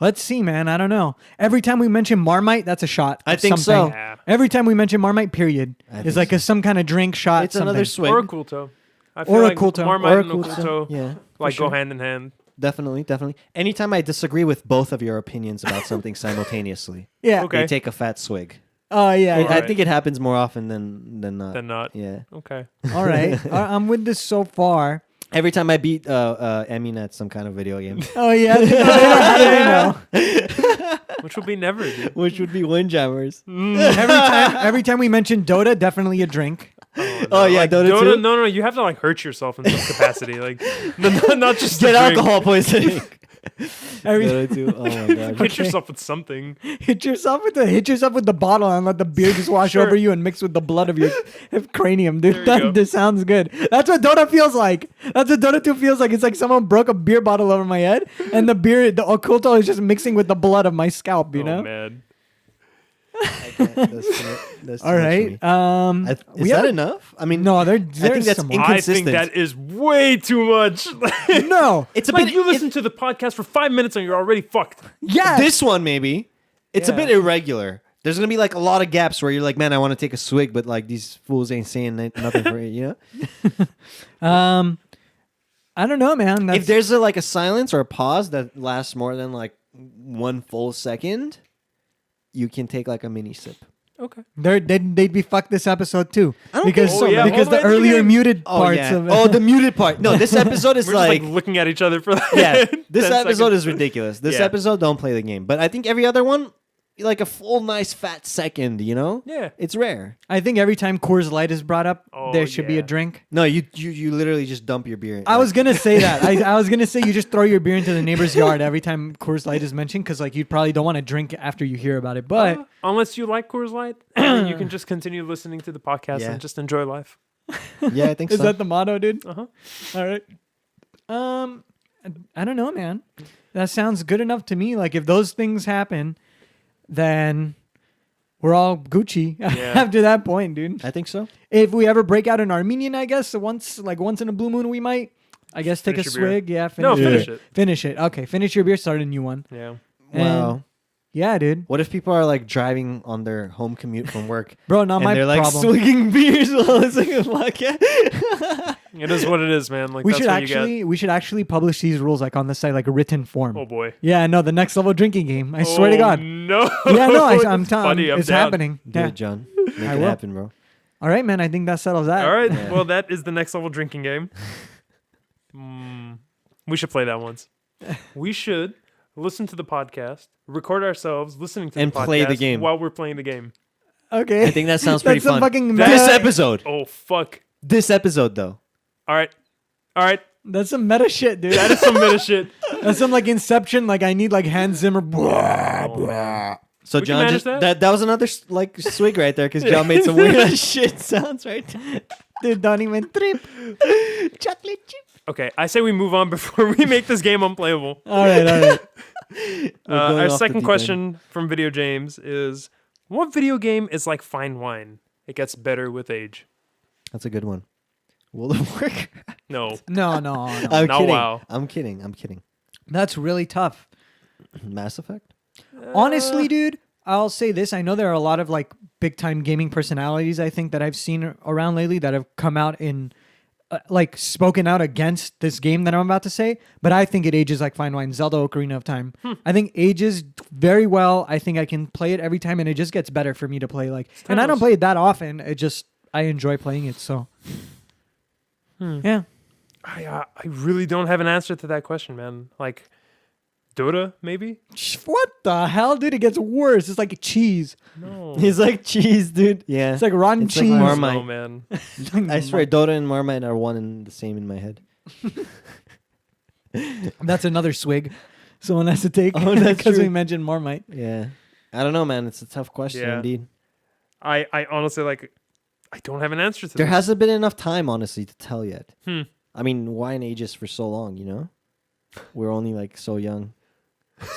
Let's see, man. I don't know. Every time we mention Marmite, that's a shot. I of think something. so. Yeah. Every time we mention Marmite, period, I is think like so. some kind of drink shot. It's another something. swig. Or a cool toe. I feel Or a like cool toe. Marmite Or a and cool a cool toe. toe Yeah, like sure. go hand in hand. definitely. Anytime I disagree with both of your opinions about something simultaneously, Yeah. Okay. they take a fat swig. Oh yeah. I Alright. think it happens more often than not. Then not. Yeah. Okay. All right. I'm with this so far. Every time I beat Emin at some kind of video game, Oh yeah. How do they know? Which will be never. Dude. which would be Windjammers. Every time we mention Dota, definitely a drink. Oh yeah, Like, Dota 2? No, you have to like hurt yourself in some capacity. Like, not just Get to drink. alcohol poisoning. Dota 2. Oh my god. Hit yourself with something. Hit yourself with the bottle and let the beer just wash Sure. over you and mix with the blood of your cranium, dude. There you go. That sounds good. That's what Dota feels like. That's what Dota 2 feels like. It's like someone broke a beer bottle over my head and the occulto is just mixing with the blood of my scalp, you know? Man. I can't. That's too All much right. for me. Is that enough? I mean, No, I think that's some I think inconsistent. that is way too much. No. It's a Like bit. you listen to the podcast for 5 minutes and you're already fucked. Yeah. This one maybe. It's a Yeah. bit irregular. There's gonna be like a lot of gaps where you're like, man, I want to take a swig, but like these fools ain't saying nothing for it. You know. I don't know, man. If there's like a silence or a pause that lasts more than like 1 full second, you can take like a mini sip. Okay. they'd be fucked this episode too. I don't because think so, man. because All the way the at the earlier beginning. muted Oh parts yeah. of it. Oh, the muted part. No, this episode is We're just like. like looking at each other for like Yeah, this 10 episode seconds. is ridiculous. This Yeah. episode, don't play the game. But I think every other one, like a full nice fat second, you know? Yeah. It's rare. I think every time Coors Light is brought up, Oh, there should be yeah. a drink. No, you literally just dump your beer. I was gonna say that. I was gonna say you just throw your beer into the neighbor's yard every time Coors Light is mentioned because like you probably don't want to drink after you hear about it. But Unless you like Coors Light, then you can just continue listening to the podcast Yeah. and just enjoy life. Yeah, I think is so. that the motto, dude? Uh-huh. All right. I don't know, man. That sounds good enough to me. Like if those things happen, then we're all Gucci Yeah. after that point, dude. I think so. If we ever break out in Armenian, I guess once in a blue moon, we might. I guess take a Finish your beer. swig. Yeah, No, finish finish it. Finish it. Okay, finish your beer. Start a new one. Yeah. Wow. Yeah, dude. What if people are like driving on their home commute from work Bro, not and my they're like problem. swigging beers while listening to the podcast? It is what it is, man. Like we that's should what we should actually publish these rules like on the site, like a written form. you get. Oh boy. Yeah, no, the next level drinking game. I swear to Oh, God. No. Yeah, no, I'm It's telling funny, you, I'm it's down. happening. Do Yeah. it, John. Make I it will. happen, bro. All right, man. I think that settles that. All right. Yeah. Well, that is the next level drinking game. We should play that once. We should listen to the podcast, record ourselves listening to And the podcast play the game. while we're playing the game. Okay. I think that sounds pretty That's some fun. fucking This meta- episode. Oh fuck. This episode, though. All right. All right. That's some meta shit, dude. That is some meta shit. That's some like Inception. Like I need like Hans Zimmer. So We can John manage just that? that was another like swig right there because John made some weird shit sounds right. Dude, don't even trip. Chocolate chip. Okay, I say we move on before we make this game unplayable. All right, all right. We're going Our off the second deep question from Video James is, what video game is like fine wine? It gets better with age. That's a good one. Will it work? No. No, no. I'm Now, kidding. wow. I'm kidding. That's really tough. Mass Effect. Honestly, dude, I'll say this. I know there are a lot of like big time gaming personalities I think that I've seen around lately that have come out in like spoken out against this game that I'm about to say, but I think it ages like fine wine. Zelda Ocarina of Time. I think ages very well. I think I can play it every time and it just gets better for me to play like and I don't timeless. play it that often. It just I enjoy playing it, so yeah. I really don't have an answer to that question, man. Like, Dota, maybe? What the hell, dude? It gets worse. It's like cheese. No. He's like cheese, dude. Yeah. It's like rotten It's like cheese. Marmite. No, man. I swear, Dota and Marmite are one and the same in my head. That's another swig someone has to take Oh, that's because we true. mentioned Marmite. Yeah. I don't know, man. It's a tough question, Yeah. indeed. I honestly, like, I don't have an answer to There this. hasn't been enough time, honestly, to tell yet. Hmm. I mean, wine ages for so long, you know? We're only like so young.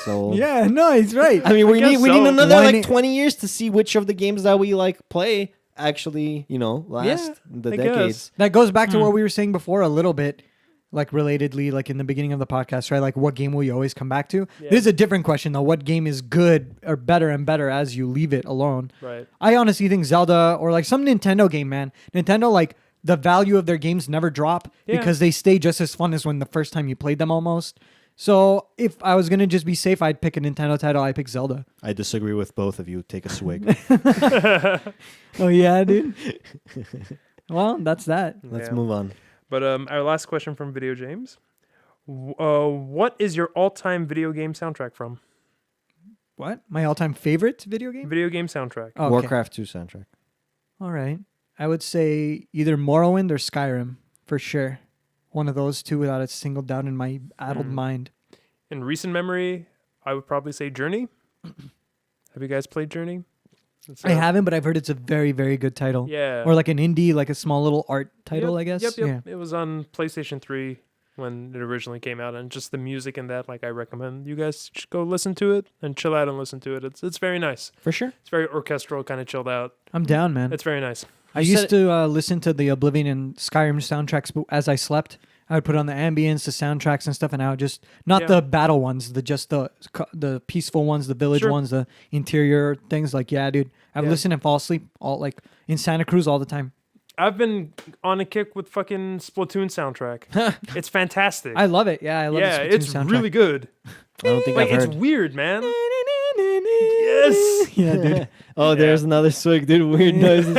So old. Yeah, no, he's right. I mean, we guess need so. another Wine like a- 20 years to see which of the games that we like play actually, you know, last the I decades. guess. That goes back to what we were saying before a little bit, like relatedly, like in the beginning of the podcast, right? Like what game will you always come back to? Yeah. This is a different question though. What game is good or better and better as you leave it alone? Right. I honestly think Zelda or like some Nintendo game, man. Nintendo, like the value of their games never drop Yeah. because they stay just as fun as when the first time you played them almost. So if I was going to just be safe, I'd pick a Nintendo title. I'd pick Zelda. I disagree with both of you. Take a swig. Oh, yeah, dude. Well, that's that. Let's Yeah. move on. But our last question from Video James. What is your all-time video game soundtrack from? What? My all-time favorite video game? Video game soundtrack. Okay. Warcraft 2 soundtrack. All right. I would say either Morrowind or Skyrim for sure. One of those two without a single doubt in my addled mind. In recent memory, I would probably say Journey. Have you guys played Journey? It's, I haven't, but I've heard it's a very, very good title. Yeah. Or like an indie, like a small little art title, I guess. Yep. Yeah. It was on PlayStation 3 when it originally came out, and just the music in that, like, I recommend you guys just go listen to it and chill out and listen to it. It's very nice. For sure. It's very orchestral, kind of chilled out. I'm down, man. It's very nice. I You used said to listen to the Oblivion and Skyrim soundtracks as I slept. I would put on the ambience, the soundtracks and stuff, and I would just not Yeah. the battle ones, just the peaceful ones, the village Sure. ones, the interior things. Like, yeah, dude, I would Yeah. listen and fall asleep all like in Santa Cruz all the time. I've been on a kick with fucking Splatoon soundtrack. It's fantastic. I love it. Yeah, I love yeah, the Splatoon it's soundtrack. really good. I don't think Like, I've it's heard. weird, man. Yes. Yeah, dude. Oh, there's another swig, dude. Weird noises.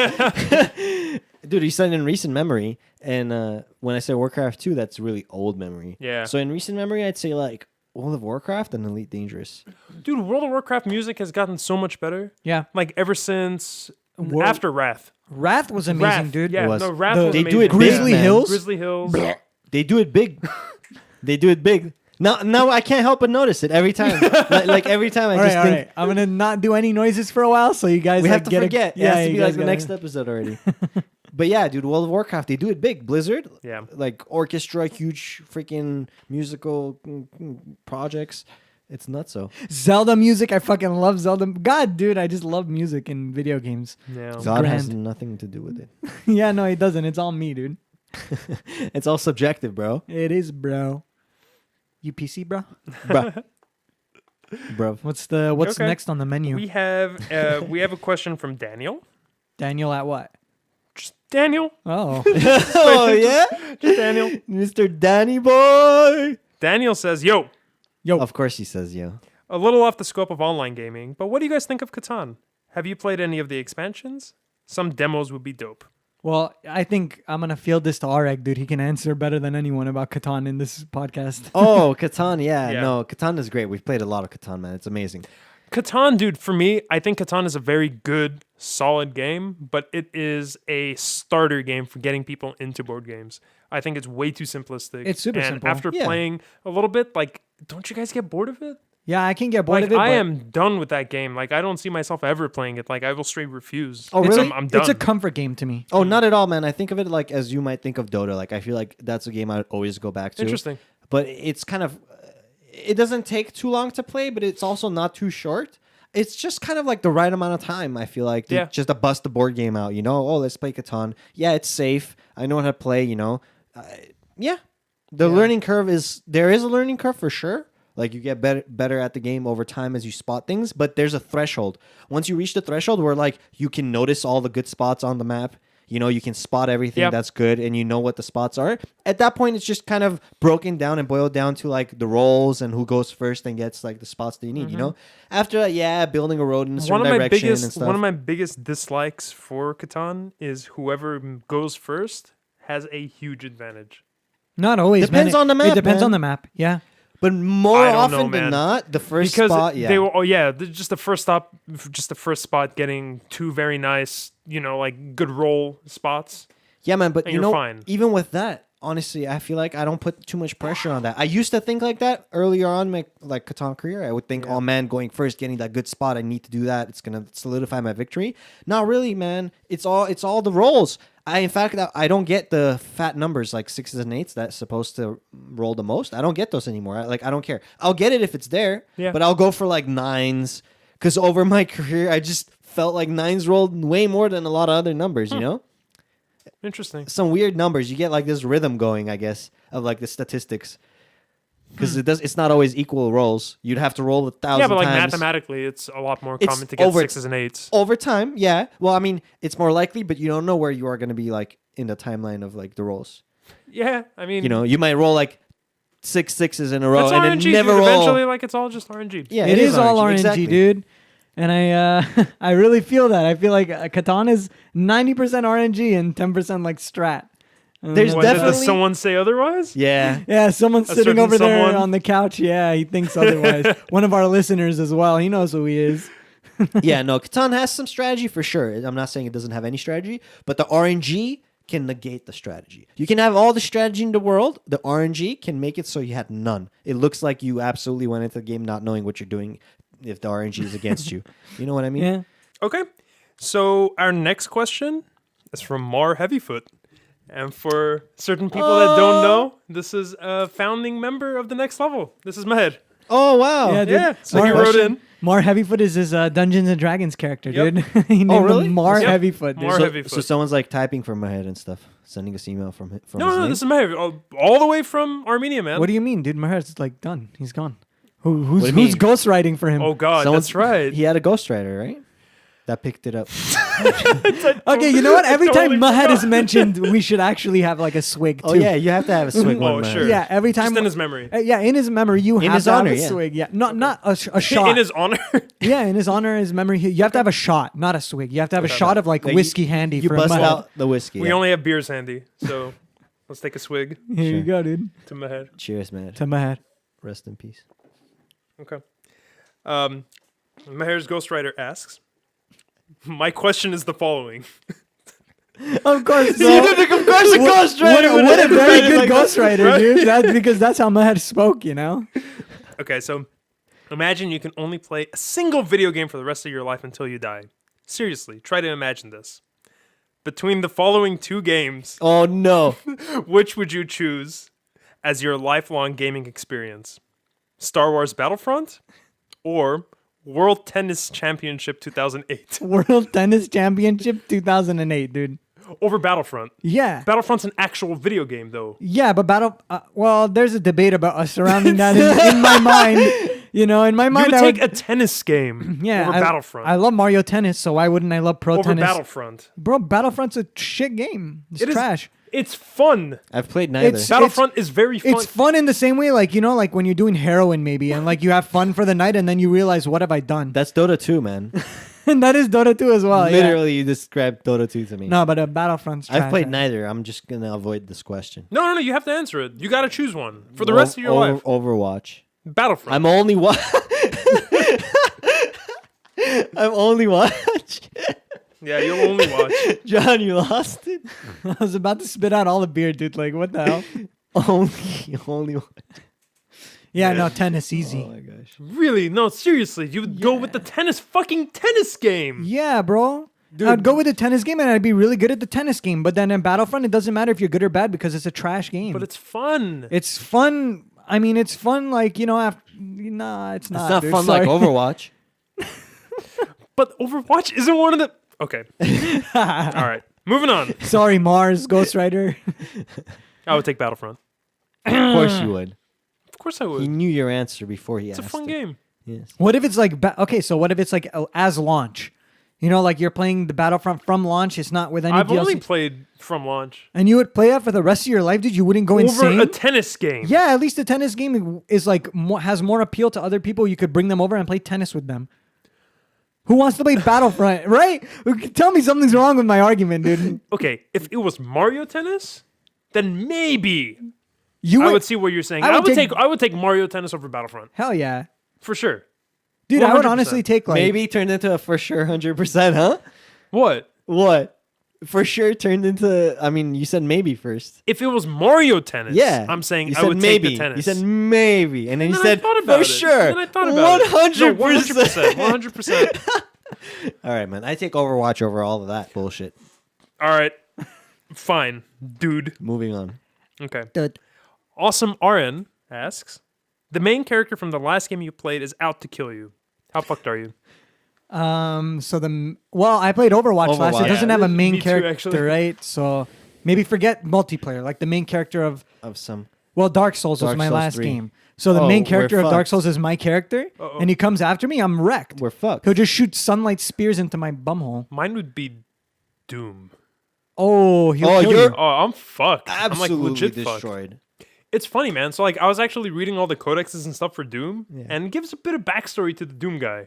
Dude, you said in recent memory, and when I say Warcraft 2, that's really old memory. Yeah. So in recent memory, I'd say like World of Warcraft and Elite Dangerous. Dude, World of Warcraft music has gotten so much better. Yeah. Like, ever since World- after Wrath. Wrath was amazing, Wrath, dude. Yeah, It was. no, Wrath The- was They amazing. do it Grizzly big, man. Hills? Grizzly Hills. They do it big. They do it big. Now I can't help but notice it every time. like every time I All just right, think all right. I'm gonna not do any noises for a while, so you guys we like, have to get forget. Yeah, It has to you be guys like the gotta- next episode already. But yeah, dude, World of Warcraft, they do it big. Blizzard, Yeah. like orchestra, huge freaking musical projects. It's nuts. So Zelda music. I fucking love Zelda. God, dude, I just love music in video games. Yeah. God has grand. nothing to do with it. Yeah, no, it doesn't. It's all me, dude. It's all subjective, bro. It is, bro. You PC, bro? Bruh. Bruv. What's Okay. next on the menu? We have a question from Daniel. Daniel at what? Just Daniel. Oh, Oh yeah, Just Daniel. Mr. Danny boy. Daniel says, "Yo, yo, Of course he says yo. a little off the scope of online gaming, but what do you guys think of Catan? Have you played any of the expansions? Some demos would be dope." well, I think I'm gonna field this to Areg, dude. He can answer better than anyone about Catan in this podcast. Oh, Catan, yeah. Yeah. No, Catan is great. We've played a lot of Catan, man. It's amazing. Catan, dude, for me, I think Catan is a very good, solid game, but it is a starter game for getting people into board games. I think it's way too simplistic. It's super and simple. after Yeah. playing a little bit, like, don't you guys get bored of it? Yeah, I can get bored Like, of it. I but am done with that game. Like, I don't see myself ever playing it. Like, I will straight refuse. Oh, It's- really? I'm done. It's a comfort game to me. Oh, not at all, man. I think of it like as you might think of Dota. Like I feel like that's a game I would always go back to. Interesting. But it's kind of, it doesn't take too long to play, but it's also not too short. It's just kind of like the right amount of time, I feel like, Yeah. just to bust the board game out, you know? Oh, let's play Catan. Yeah, it's safe. I know how to play, you know? Yeah. The learning curve there is a learning curve for sure. Like you get better at the game over time as you spot things, but there's a threshold. Once you reach the threshold where like you can notice all the good spots on the map, you know, you can spot everything Yep. that's good and you know what the spots are. At that point, it's just kind of broken down and boiled down to like the roles and who goes first and gets like the spots that you need, you know? After that, yeah, building a road in a certain direction and stuff. One of my biggest dislikes for Catan is whoever goes first has a huge advantage. Not always. Depends man. on the map, It depends man. on the map. Yeah. But more I don't often know, than man. not, the first Because spot, yeah. they were, just the first spot getting two very nice, like good roll spots. Yeah, man, but And you you're know, fine. even with that, honestly, I feel like I don't put too much pressure on that. I used to think like that earlier on my like Catan career. I would think, oh man, going first, getting that good spot, I need to do that. It's gonna solidify my victory. Not really, man. It's all the rolls. In fact, I don't get the fat numbers like 6s and 8s that's supposed to roll the most. I don't get those anymore. I don't care. I'll get it if it's there, Yeah. but I'll go for like 9s because over my career, I just felt like 9s rolled way more than a lot of other numbers, you know? Interesting. Some weird numbers. You get like this rhythm going, I guess, of like the statistics. Because it's not always equal rolls. You'd have to roll 1,000 Yeah, but like times. mathematically, it's a lot more It's common to get over- 6s and 8s. Over time, yeah. Well, I mean, it's more likely, but you don't know where you are going to be like in the timeline of like the rolls. Yeah, I mean, You know, you might roll like 6 6s in a row it's and RNG. then never dude. roll. Eventually, like it's all just RNG. Yeah, it is all RNG, exactly. dude. And I I really feel that. I feel like Catan is 90% RNG and 10% like strat. There's What, definitely does someone say otherwise? Yeah. Yeah, someone's A sitting certain over there someone? on the couch. Yeah, he thinks otherwise. One of our listeners as well. He knows who he is. Yeah, no, Catan has some strategy for sure. I'm not saying it doesn't have any strategy, but the RNG can negate the strategy. You can have all the strategy in the world. The RNG can make it so you had none. It looks like you absolutely went into the game not knowing what you're doing if the RNG is against you. You know what I mean? Yeah. Okay. So our next question is from Mar Heavyfoot. And for certain people that don't know, this is a founding member of the Next Level. This is Mehed. Oh, wow. Yeah, dude. Yeah. So he Mar- wrote in. Mar Heavyfoot is his Dungeons and Dragons character, Yep. dude. He named really? him Mar Yep. Heavyfoot. Dude. Mar So, Heavyfoot. so someone's like typing from my head and stuff, sending us email from his No, name? this is Mehed. All the way from Armenia, man. What do you mean, dude? Maher's like done. He's gone. What Who's do you mean? ghostwriting for him? Oh, God. Someone's- That's right. He had a ghostwriter, right? That picked it up. Okay, you know what? Every totally time Mahed is forgot. mentioned, we should actually have like a swig too. Oh, yeah, you have to have a swig one. Oh, man. sure. Yeah, every time. Just in his memory. Yeah, in his memory, you In have his to honor, have a yeah. swig. Yeah, not a shot. In his honor. Yeah, in his honor, his memory. You have to have a shot, not a swig. You have to have a shot of like Like, whiskey handy You for bust Mahed. out the whiskey. We yeah. only have beers handy. So let's take a swig Here you Sure. go, dude. to Mehed. Cheers, man. To Mahed. Rest in peace. Okay. Meher's ghostwriter asks, my question is the following. Of course, Of course, a ghostwriter. What a very good like ghostwriter, right? dude. Because that's how Mahed spoke, you know. Okay, so imagine you can only play a single video game for the rest of your life until you die. Seriously, try to imagine this. Between the following two games, Oh, no. which would you choose as your lifelong gaming experience? Star Wars Battlefront or World Tennis Championship 2008 World Tennis Championship 2008, dude. over Battlefront? Yeah. Battlefront's an actual video game, though. Yeah, but well, there's a debate about surrounding that in my mind. You know, in my You mind, would I take would, a tennis game yeah, over Battlefront. I love Mario Tennis, so why wouldn't I love Pro over Tennis? Battlefront. Bro, Battlefront's a shit game. It's It is- trash. It's fun. I've played neither. It's- Battlefront is very fun. It's fun in the same way, like, you know, like when you're doing heroin maybe, and like you have fun for the night, and then you realize, what have I done? That's Dota 2, man. And that is Dota 2 as well. Literally, you described Dota 2 to me. Yeah. No, but Battlefront's trash. I've played neither. I'm just going to avoid this question. No, you have to answer it. You got to choose one for the rest of your life. Overwatch. Battlefront. I'm only I'm only watch. Yeah, you'll only watch. John, you lost it. I was about to spit out all the beer, dude. Like, what the hell? only watch. Yeah, no, tennis, easy. Oh my gosh. Really? No, seriously. You would go with the fucking tennis game. Yeah, bro. I'd go with the tennis game and I'd be really good at the tennis game. But then in Battlefront, it doesn't matter if you're good or bad because it's a trash game. But it's fun. It's fun. I mean, it's fun. Like, you know, nah, it's not. It's not dude, fun sorry. like Overwatch. But Overwatch isn't one of the... Okay. All right. Moving on. Sorry, Mars, Ghost Rider. I would take Battlefront. Of course you would. Of course I He would. knew your answer before he It's asked a fun it. game. Yes. What if it's like, okay, so what if it's like as launch? You know, like you're playing the Battlefront from launch. It's not with any I've DLC. only played from launch. And you would play that for the rest of your life, dude? You wouldn't go Over insane? a tennis game. Yeah, at least the tennis game is like has more appeal to other people. You could bring them over and play tennis with them. Who wants to play Battlefront, right? Tell me something's wrong with my argument, dude. Okay, if it was Mario Tennis, then maybe You I would see what you're saying. I I would would take- take I would take Mario Tennis over Battlefront. Hell yeah. For sure. Dude, I would 100%. honestly take like... Maybe turned into a for sure 100%, huh? What? What? For sure turned into, I mean, you said maybe first. If it was Mario Tennis, Yeah. I'm saying you I said would maybe. take the tennis. You said maybe. And then you And then I said thought about for it. sure. And then I thought about it. 100%. No, 100%. 100%. All right, man. I take Overwatch over all of that bullshit. All right. Fine, dude. Moving on. Okay. Dude. Awesome RN asks, the main character from the last game you played is out to kill you. How fucked are you? Well, I played Overwatch last year. It Overwatch. doesn't Yeah, have a me main too, character, actually. right? So maybe forget multiplayer. Like the main character of... Of some. Well, Dark Souls was Dark my Souls last 3. game. So the Oh, main we're character of Dark fucked. Souls is my character, Uh-oh. and he comes after me, I'm wrecked. We're fucked. He'll just shoot sunlight spears into my bumhole. Mine would be Doom. Oh, he'll Oh, kill you're- you. Oh, I'm fucked. Absolutely I'm like legit fucked. destroyed. It's funny, man. So like I was actually reading all the codexes and stuff for Doom, Yeah. and it gives a bit of backstory to the Doom guy.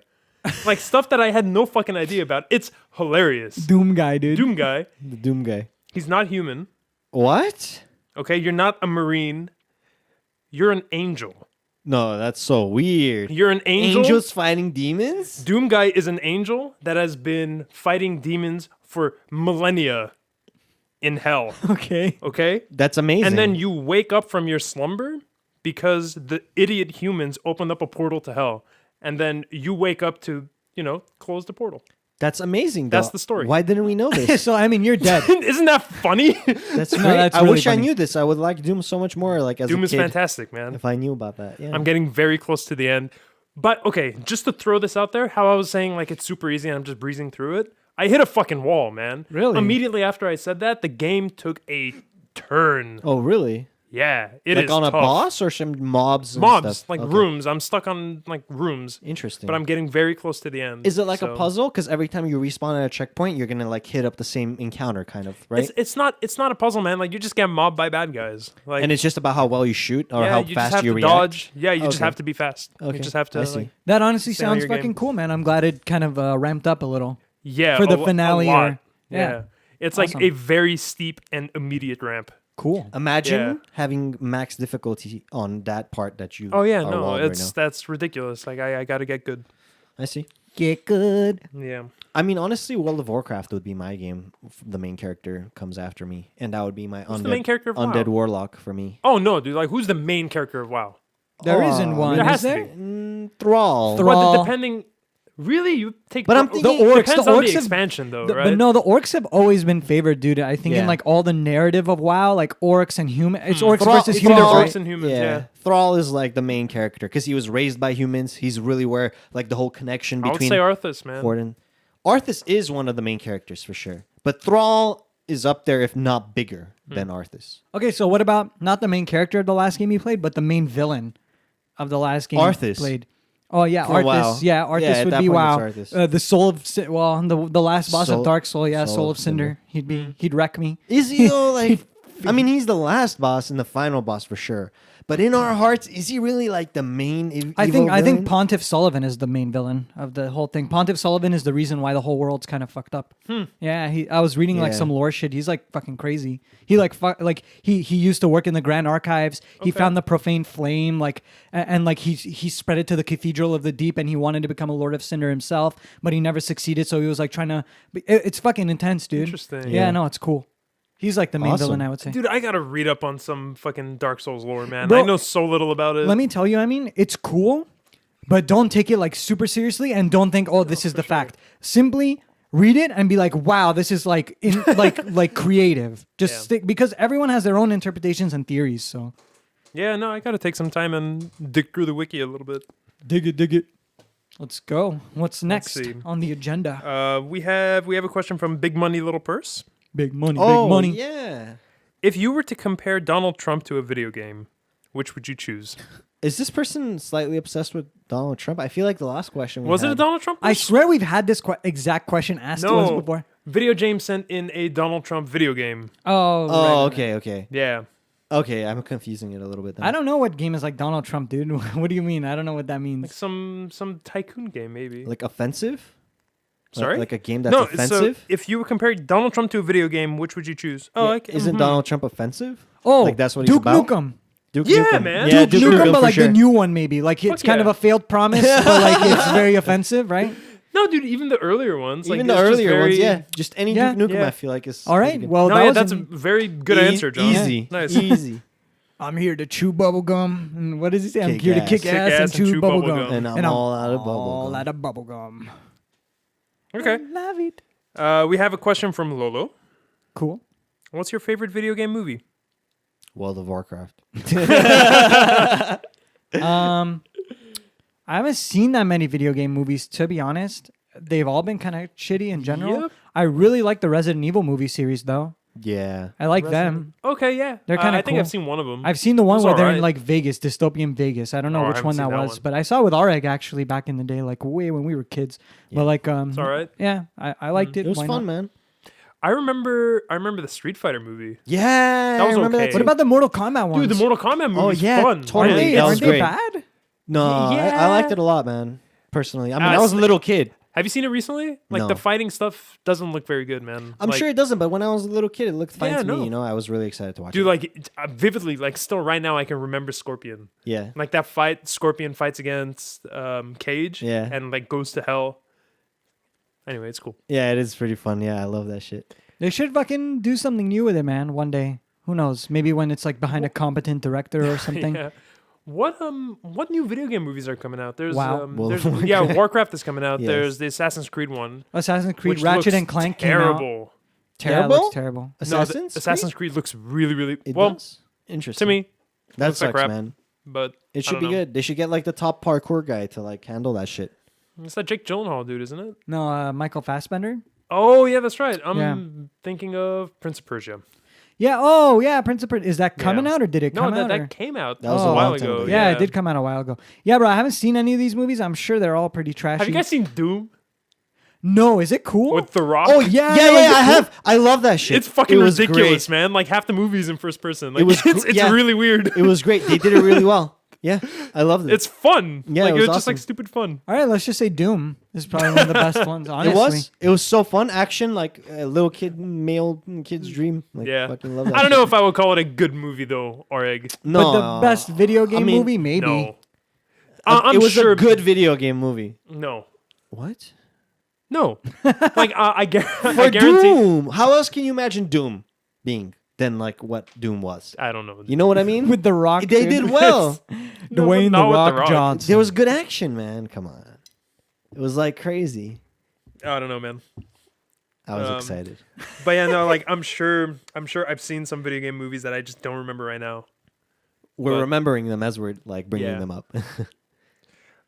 Like stuff that I had no fucking idea about. It's hilarious. Doom guy, dude. Doom guy, The Doom guy. he's not human. What? Okay, you're not a marine. You're an angel. No, that's so weird. You're an angel. Angels fighting demons? Doom guy is an angel that has been fighting demons for millennia in hell. Okay. Okay? That's amazing. And then you wake up from your slumber because the idiot humans opened up a portal to hell. And then you wake up to, close the portal. That's amazing. That's though. the story. Why didn't we know this? So I mean, you're dead. Isn't that funny? That's No, great. that's I really wish I funny. knew this. I would like Doom so much more. Like as Doom a is kid, fantastic, man. if I knew about that. Yeah. I'm getting very close to the end. But okay, just to throw this out there, how I was saying like it's super easy and I'm just breezing through it. I hit a fucking wall, man. Really? Immediately after I said that, the game took a turn. Oh, really? Yeah, it Like is on a tough. boss or some mobs? And Mobs, stuff? like Okay. rooms. I'm stuck on like rooms, Interesting. but I'm getting very close to the end. Is it like a so- puzzle? Because every time you respawn at a checkpoint, you're gonna like hit up the same encounter, kind of, right? It's not a puzzle, man. Like you just get mobbed by bad guys. Like And it's just about how well you shoot or yeah, how you just fast have you to react. dodge. Yeah, you just Okay. have to be fast. Okay, You just have to. I see. Like, That honestly Stay on sounds your fucking game. cool, man. I'm glad it kind of ramped up a little. yeah, For the a finale a lot. or- yeah. yeah. It's Awesome. like a very steep and immediate ramp. Cool. Imagine Yeah. having max difficulty on that part that you. Oh yeah, are no, walled it's right now. that's ridiculous. Like I got to get good. I see. Get good. Yeah. I mean, honestly, World of Warcraft would be my game. The main character comes after me, and that would be my Who's the main character of WoW? undead warlock for me. Oh no, dude! Like who's the main character of WoW? There isn't one. There Is has to there? be. Thrall. Thrall. But depending, really, you take. But I'm the thinking- orcs- Depends the on orcs the have- expansion, though, right? But no, the orcs have always been favored, dude. I think in Yeah. like all the narrative of WoW, like orcs and human, it's orcs Thrall- versus it's humans, either right? orcs and humans. Yeah. Thrall is like the main character because he was raised by humans. He's really where like the whole connection I would between say Arthas, man. Horden. Arthas is one of the main characters for sure, but Thrall is up there if not bigger than Arthas. Okay, so what about not the main character of the last game you played, but the main villain of the last game Arthas. you played? Oh yeah, For Arthas. WoW. Yeah, Arthas Yeah, at would that be point WoW. it's Arthas. The soul of the last boss Soul- of Dark Soul. Yeah, Soul Soul of of Cinder. He'd wreck me. Is he though? Like, I mean, he's the last boss and the final boss for sure. But in our hearts, is he really like the main? I evil think villain? Pontiff Sullivan is the main villain of the whole thing. Pontiff Sullivan is the reason why the whole world's kind of fucked up. Yeah, I was reading like Yeah. some lore shit. He's like fucking crazy. He he used to work in the Grand Archives. He Okay. found the profane flame and like he spread it to the Cathedral of the Deep and he wanted to become a Lord of Cinder himself, but he never succeeded. So he was like trying to. It's fucking intense, dude. Interesting. Yeah, Yeah. no, it's cool. He's like the main Awesome. villain, I would say. Dude, I gotta read up on some fucking Dark Souls lore, man. Bro, I know so little about it. Let me tell you, I mean, it's cool, but don't take it like super seriously and don't think, oh, this is the fact. Simply read it and be like, wow, this is like like creative. Just Yeah. stick because everyone has their own interpretations and theories. So Yeah, no, I gotta take some time and dig through the wiki a little bit. dig it. Let's go. What's next see. on the agenda? We have a question from Big Money Little Purse. Big money, Oh big money. yeah. If you were to compare Donald Trump to a video game, which would you choose? Is this person slightly obsessed with Donald Trump? I feel like the last question Was it a Donald Trump? I swear we've had this exact question asked to us No. before. Video James sent in a Donald Trump video game. Oh, Oh, right. okay. Yeah. Okay, I'm confusing it a little bit. Then. I don't know what game is like Donald Trump, dude. What do you mean? I don't know what that Like means. some tycoon game, maybe. like offensive. Sorry? like a game that's no, offensive. so if you were comparing Donald Trump to a video game, which would you choose? Oh, Yeah, okay. Isn't Donald Trump offensive? Oh, like that's what he's Duke about. Nukem. Duke Yeah, Nukem. man. Yeah, Duke Duke Nukem, Nukem but for like sure. the new one, maybe. Like it's Fuck kind of yeah. a failed promise, but like it's very offensive, right? No, dude, even the earlier ones. Even like, the it's just earlier very, ones, yeah. Just any Yeah. Duke Nukem, Yeah. I feel like is All right. pretty good. Well, No, that yeah, was that's a very good answer, John. Easy, Nice. easy. I'm here to chew bubble gum. And what does he say? I'm Kick here to ass. kick Kick ass and chew bubble gum. And I'm all out of bubble all gum. out of bubble gum. Okay. Love it. We have a question from Lolo. Cool. What's your favorite video game movie? World of Warcraft. I haven't seen that many video game movies, to be honest. They've all been kind of shitty in general. Yep. I really like the Resident Evil movie series, though. Yeah. I like them. Okay, yeah. They're kinda I think cool. I've seen one of them. I've seen the one Those where are they're in alright. like Vegas, dystopian Vegas. I don't know Oh, I which haven't one that seen that was, one. but I saw it with Areg actually back in the day, like way when we were kids. Yeah. But like, It's all right. yeah, I liked it. It was Why fun, not? man. I remember the Street Fighter movie. Yeah. That was I remember okay. that What too. about the Mortal Kombat ones? Dude, the Mortal Kombat movie Oh, was yeah, fun. totally. Aren't they, That aren't was they great. bad? No, I Yeah. liked it a lot, man. Personally, I mean, Ah, I was a it's- little kid. Have you seen it recently? Like No. the fighting stuff doesn't look very good, man. I'm Like, sure it doesn't, but when I was a little kid, it looked fine Yeah, to no. me. You know, I was really excited to watch Dude, it. like vividly, like still right now, I can remember Scorpion. Yeah. Like that fight, Scorpion fights against Cage. Yeah. And like goes to hell. Anyway, it's cool. Yeah, it is pretty fun. Yeah, I love that shit. They should fucking do something new with it, man. One day, who knows? Maybe when it's like behind a competent director or something. Yeah. What new video game movies are coming out? There's WoW. Warcraft is coming out. Yes. There's the Assassin's Creed one. Assassin's Creed, which Ratchet looks and Clank came out. terrible. Yeah, it looks terrible. Assassin's Creed looks really It well does? Interesting. to me, that looks like sucks, crap. man. but It I should don't be know. good. They should get like the top parkour guy to like handle that shit. It's that Jake Gyllenhaal dude, isn't it? No, Michael Fassbender. Oh yeah, that's right. I'm Yeah. thinking of Prince of Persia. Yeah. Oh, yeah. Prince of Persia. Is that coming Yeah. out or did it No, come out? or- that came out That was a a while long time ago. ago. Yeah, it did come out a while ago. Yeah, bro. I haven't seen any of these movies. I'm sure they're all pretty trashy. Have you guys seen Doom No, is it cool? with The Rock? Oh yeah, Yeah, like, I have. I love that shit. It's fucking It was ridiculous, great. man. Like half the movie's in first person. Like, It was it's gr- yeah. really weird. It was great. They did it really well. Yeah, I loved it. It's fun. Yeah, like, it it was was just like awesome. stupid fun. All right, let's just say Doom is probably one of the best ones. Honestly, It was so fun. Action, like a little male kid's dream. Like, Yeah. fucking love that. I don't know if I would call it a good movie though, Oreg. No, but the best video game mean, movie, maybe. No. It I'm was sure. a good video game movie. No. What? No. Like I For guarantee. Doom. How else can you imagine Doom being than like what Doom was? I don't know. You know what I mean? With The Rock, They dude. did well. No, Dwayne not The with Rock, The Rock. Johnson. There was good action, man. Come on. It was like crazy. I don't know, man. I was Um, excited. But yeah, no. Like I'm sure I've seen some video game movies that I just don't remember right now. We're but- remembering them as we're like bringing Yeah. them up.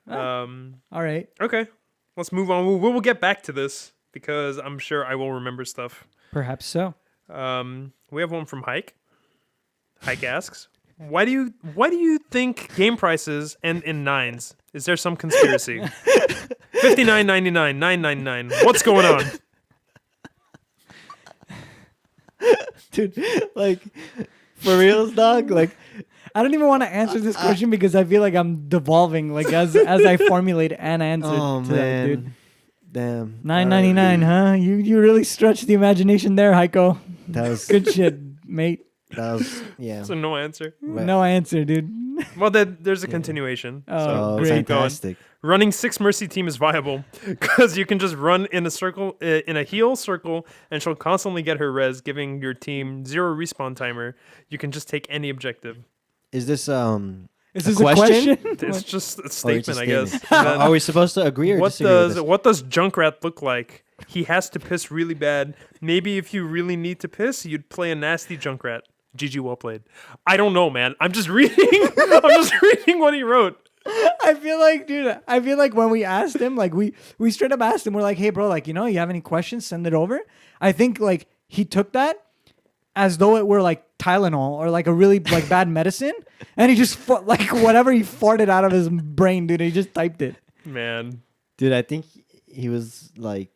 All right, Okay. Let's move on. We'll get back to this because I'm sure I will remember stuff. perhaps so. We have one from Hike. Hike asks, "Why do you think game prices end in nines? Is there some conspiracy?" 59.99, 9.99. What's going on? Dude, like for reals, dog. Like I don't even want to answer this question because I feel like I'm devolving, like as I formulate an answer oh to that, dude. man, damn. $9.99, huh? You really stretched the imagination there, Heiko. That was Good shit, mate. that was yeah. That's a no answer. Right. No answer, dude. Well, there's a continuation. Oh, so Oh, let's keep going. fantastic. Running 6 Mercy team is viable because you can just run in a circle, in a heal circle, and she'll constantly get her res, giving your team 0 respawn timer. You can just take any objective. Is this Is A this question? a question? It's just a or it's a statement, I guess. statement? And then Are we supposed to agree or what disagree with does this? what does Junkrat look like? He has to piss really bad. Maybe if you really need to piss, you'd play a nasty Junkrat. GG, well played. I don't know, man. I'm just reading. I'm just reading what he wrote. I feel like, dude, when we asked him, like we straight up asked him, we're like, hey, bro, like, you have any questions, send it over. I think like he took that as though it were like Tylenol or like a really like bad medicine. And he just like whatever he farted out of his brain, dude, he just typed it. Man. Dude, I think he was like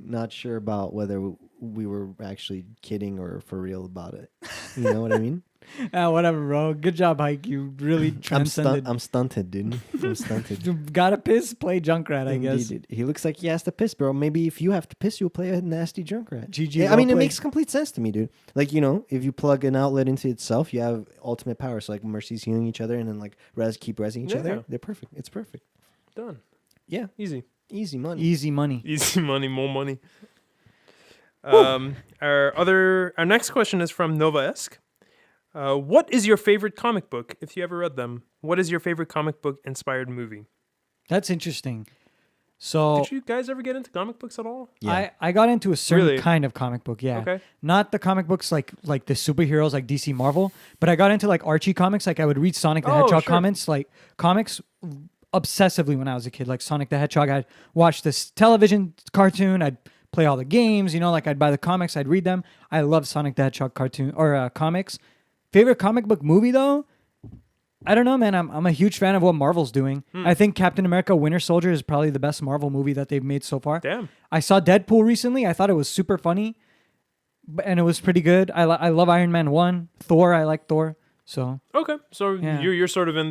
not sure about whether we were actually kidding or for real about it. You know what I mean? Whatever, bro. Good job, Hike. You really transcended. I'm stunted, dude. I'm stunted. You gotta piss, play Junkrat, I guess. Indeed, dude. He looks like he has to piss, bro. Maybe if you have to piss, you'll play a nasty Junkrat. GG, Yeah, I well mean, it played. makes complete sense to me, dude. Like, if you plug an outlet into itself, you have ultimate power. So, like, Mercy's healing each other and then, like, keep resing each Yeah. other. They're perfect. It's perfect. Done. Yeah. Easy. Easy money. Easy money. Easy money, more money. Our next question is from Nova-esque. What is your favorite comic book, if you ever read them? What is your favorite comic book inspired movie? That's interesting. So Did you guys ever get into comic books at all? Yeah. I got into a certain Really? kind of comic book, yeah. Okay. Not the comic books like the superheroes like DC Marvel, but I got into like Archie comics. Like I would read Sonic the Oh, Hedgehog sure. comics obsessively when I was a kid. Like Sonic the Hedgehog, I'd watch this television cartoon, I'd play all the games, like I'd buy the comics, I'd read them. I love Sonic the Hedgehog cartoon or comics. Favorite comic book movie though? I don't know, man. I'm a huge fan of what Marvel's doing. I think Captain America Winter Soldier is probably the best Marvel movie that they've made so far. Damn. I saw Deadpool recently. I thought it was super funny, and it was pretty good. I love Iron Man 1. Thor, I like Thor. So, Okay. So Yeah. you're sort of in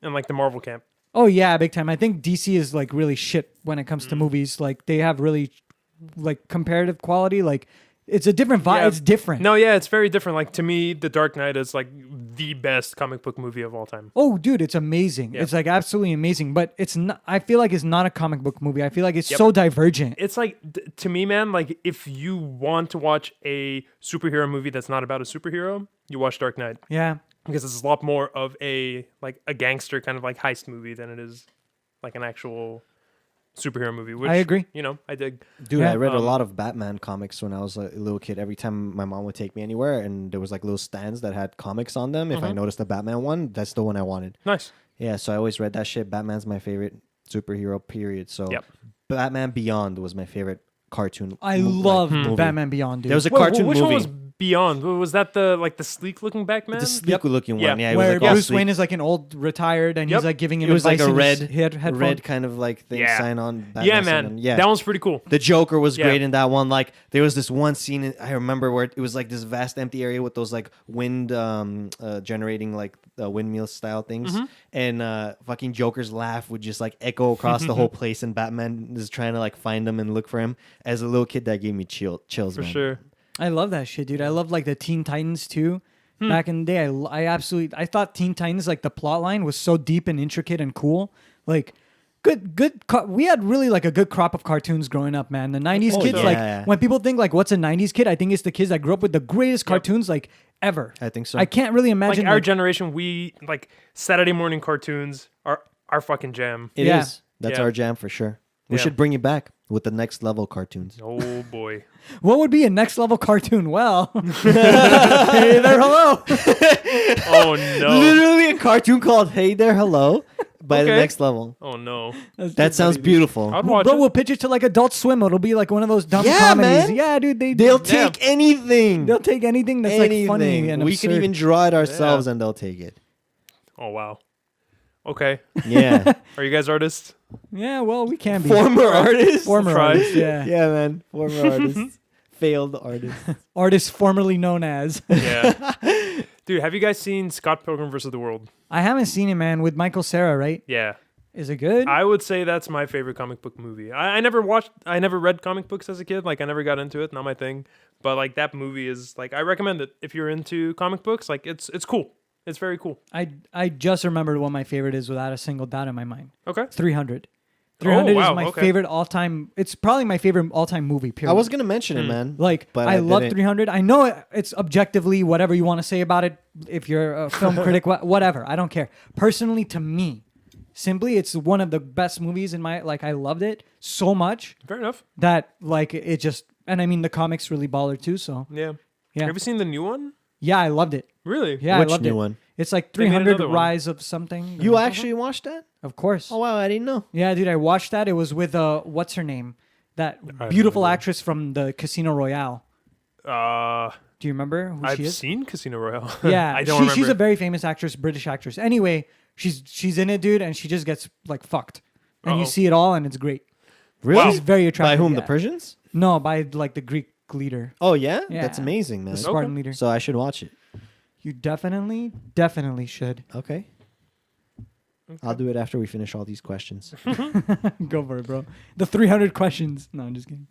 like the Marvel camp. oh yeah, big time. I think DC is like really shit when it comes to movies. Like they have really like comparative quality. Like It's a different vibe. Yeah. It's different. No, yeah, it's very different. Like to me, The Dark Knight is like the best comic book movie of all time. Oh, dude, it's amazing. Yeah. It's like absolutely amazing. But it's not. I feel like it's not a comic book movie. I feel like it's Yep. so divergent. It's like to me, man. Like if you want to watch a superhero movie that's not about a superhero, you watch Dark Knight Yeah. because it's a lot more of a gangster kind of like heist movie than it is like an actual superhero movie. Which I agree. You know, I dig. Dude, Yeah. I read a lot of Batman comics when I was a little kid. Every time my mom would take me anywhere, and there was like little stands that had comics on them. If I noticed a Batman one, that's the one I wanted. Nice. Yeah, so I always read that shit. Batman's my favorite superhero, period. So Yep. Batman Beyond was my favorite cartoon. I mo- love movie. Batman Beyond, dude. There was a Wait, cartoon which movie. one was Beyond? Was that the sleek looking Batman? The sleek looking Yeah. one. Yeah, it where was like all Bruce sleek. Wayne is like an old retired, and Yep. he's like giving him It was like advice a in red, his headphone. red kind of like thing Yeah. sign on. Batman Yeah, sign man. on. Yeah, That one's pretty cool. the Joker was Yeah. great in that one. Like there was this one scene I remember where it was like this vast empty area with those like wind generating like windmill style things, Mm-hmm. and fucking Joker's laugh would just like echo across the whole place, and Batman is trying to like find him and look for him. As a little kid, that gave me chills. For man. sure. I love that shit, dude. I love like the Teen Titans too. Hmm. Back in the day, I thought Teen Titans, like the plot line was so deep and intricate and cool. Like we had really like a good crop of cartoons growing up, man. The 90s Oh, kids, yeah. like when people think like what's a 90s kid, I think it's the kids that grew up with the greatest cartoons like ever. I think so. I can't really Like imagine our like, generation, we like Saturday morning cartoons are our fucking jam. It is. Yeah. That's Yeah. our jam for sure. We Yeah. should bring it back with the Next Level cartoons. Oh boy. what would be a next level cartoon. Well, hey there, hello. Oh no. Literally a cartoon called Hey There Hello by the Okay. Next Level. Oh no. That sounds beautiful. I'd watch Bro, it. we'll pitch it to like Adult Swim. It'll be like one of those dumb Yeah, comedies. man. Yeah, dude. They'll Yeah. take anything. They'll take anything that's like funny and we absurd. could even draw it ourselves Yeah. and they'll take it. Oh wow. Okay. Yeah. Are you guys artists? Yeah, well, we can be Former artists. former Try. artists. Yeah. Yeah, man. Former artists. Failed artists. Artists formerly known as. Yeah. Dude, have you guys seen Scott Pilgrim vs. the World? I haven't seen it, man. With Michael Cera, right? Yeah. Is it good? I would say that's my favorite comic book movie. I never read comic books as a kid. Like I never got into it, not my thing. But like that movie is like I recommend it if you're into comic books. Like it's cool. It's very cool. I just remembered what my favorite is without a single doubt in my mind. Okay. 300. 300 wow, is my okay. favorite all-time. It's probably my favorite all-time movie. Period. I was going to mention it, man. Like, but I love didn't. 300. I know it's objectively whatever you want to say about it. If you're a film critic, whatever. I don't care. Personally, to me, simply, it's one of the best movies in my, like, I loved it so much Fair enough. that, like, it just, and I mean, the comics really baller too, so. Yeah. Yeah. Have you seen the new one? Yeah, I loved it. Really? Yeah, Which I loved new it. one? It's like They made 300 another one. Rise of something. You actually watched that? Of course. Oh, wow. I didn't know. Yeah, dude, I watched that. It was with, what's her name? That have beautiful no idea. actress from the Casino Royale. Do you remember who I've she is? seen Casino Royale. Yeah, I don't remember. she's a very famous actress, British actress. Anyway, she's in it, dude, and she just gets like fucked, and you Uh-oh. see it all, and it's great. Really? She's very By attractive. whom? yeah. The Persians? No, by like the Greek leader, Oh, yeah? Yeah. That's amazing, man. the Spartan leader. So I should watch it. You definitely should Okay. I'll do it after we finish all these questions. go for it, bro. The 300 questions. No, I'm just kidding.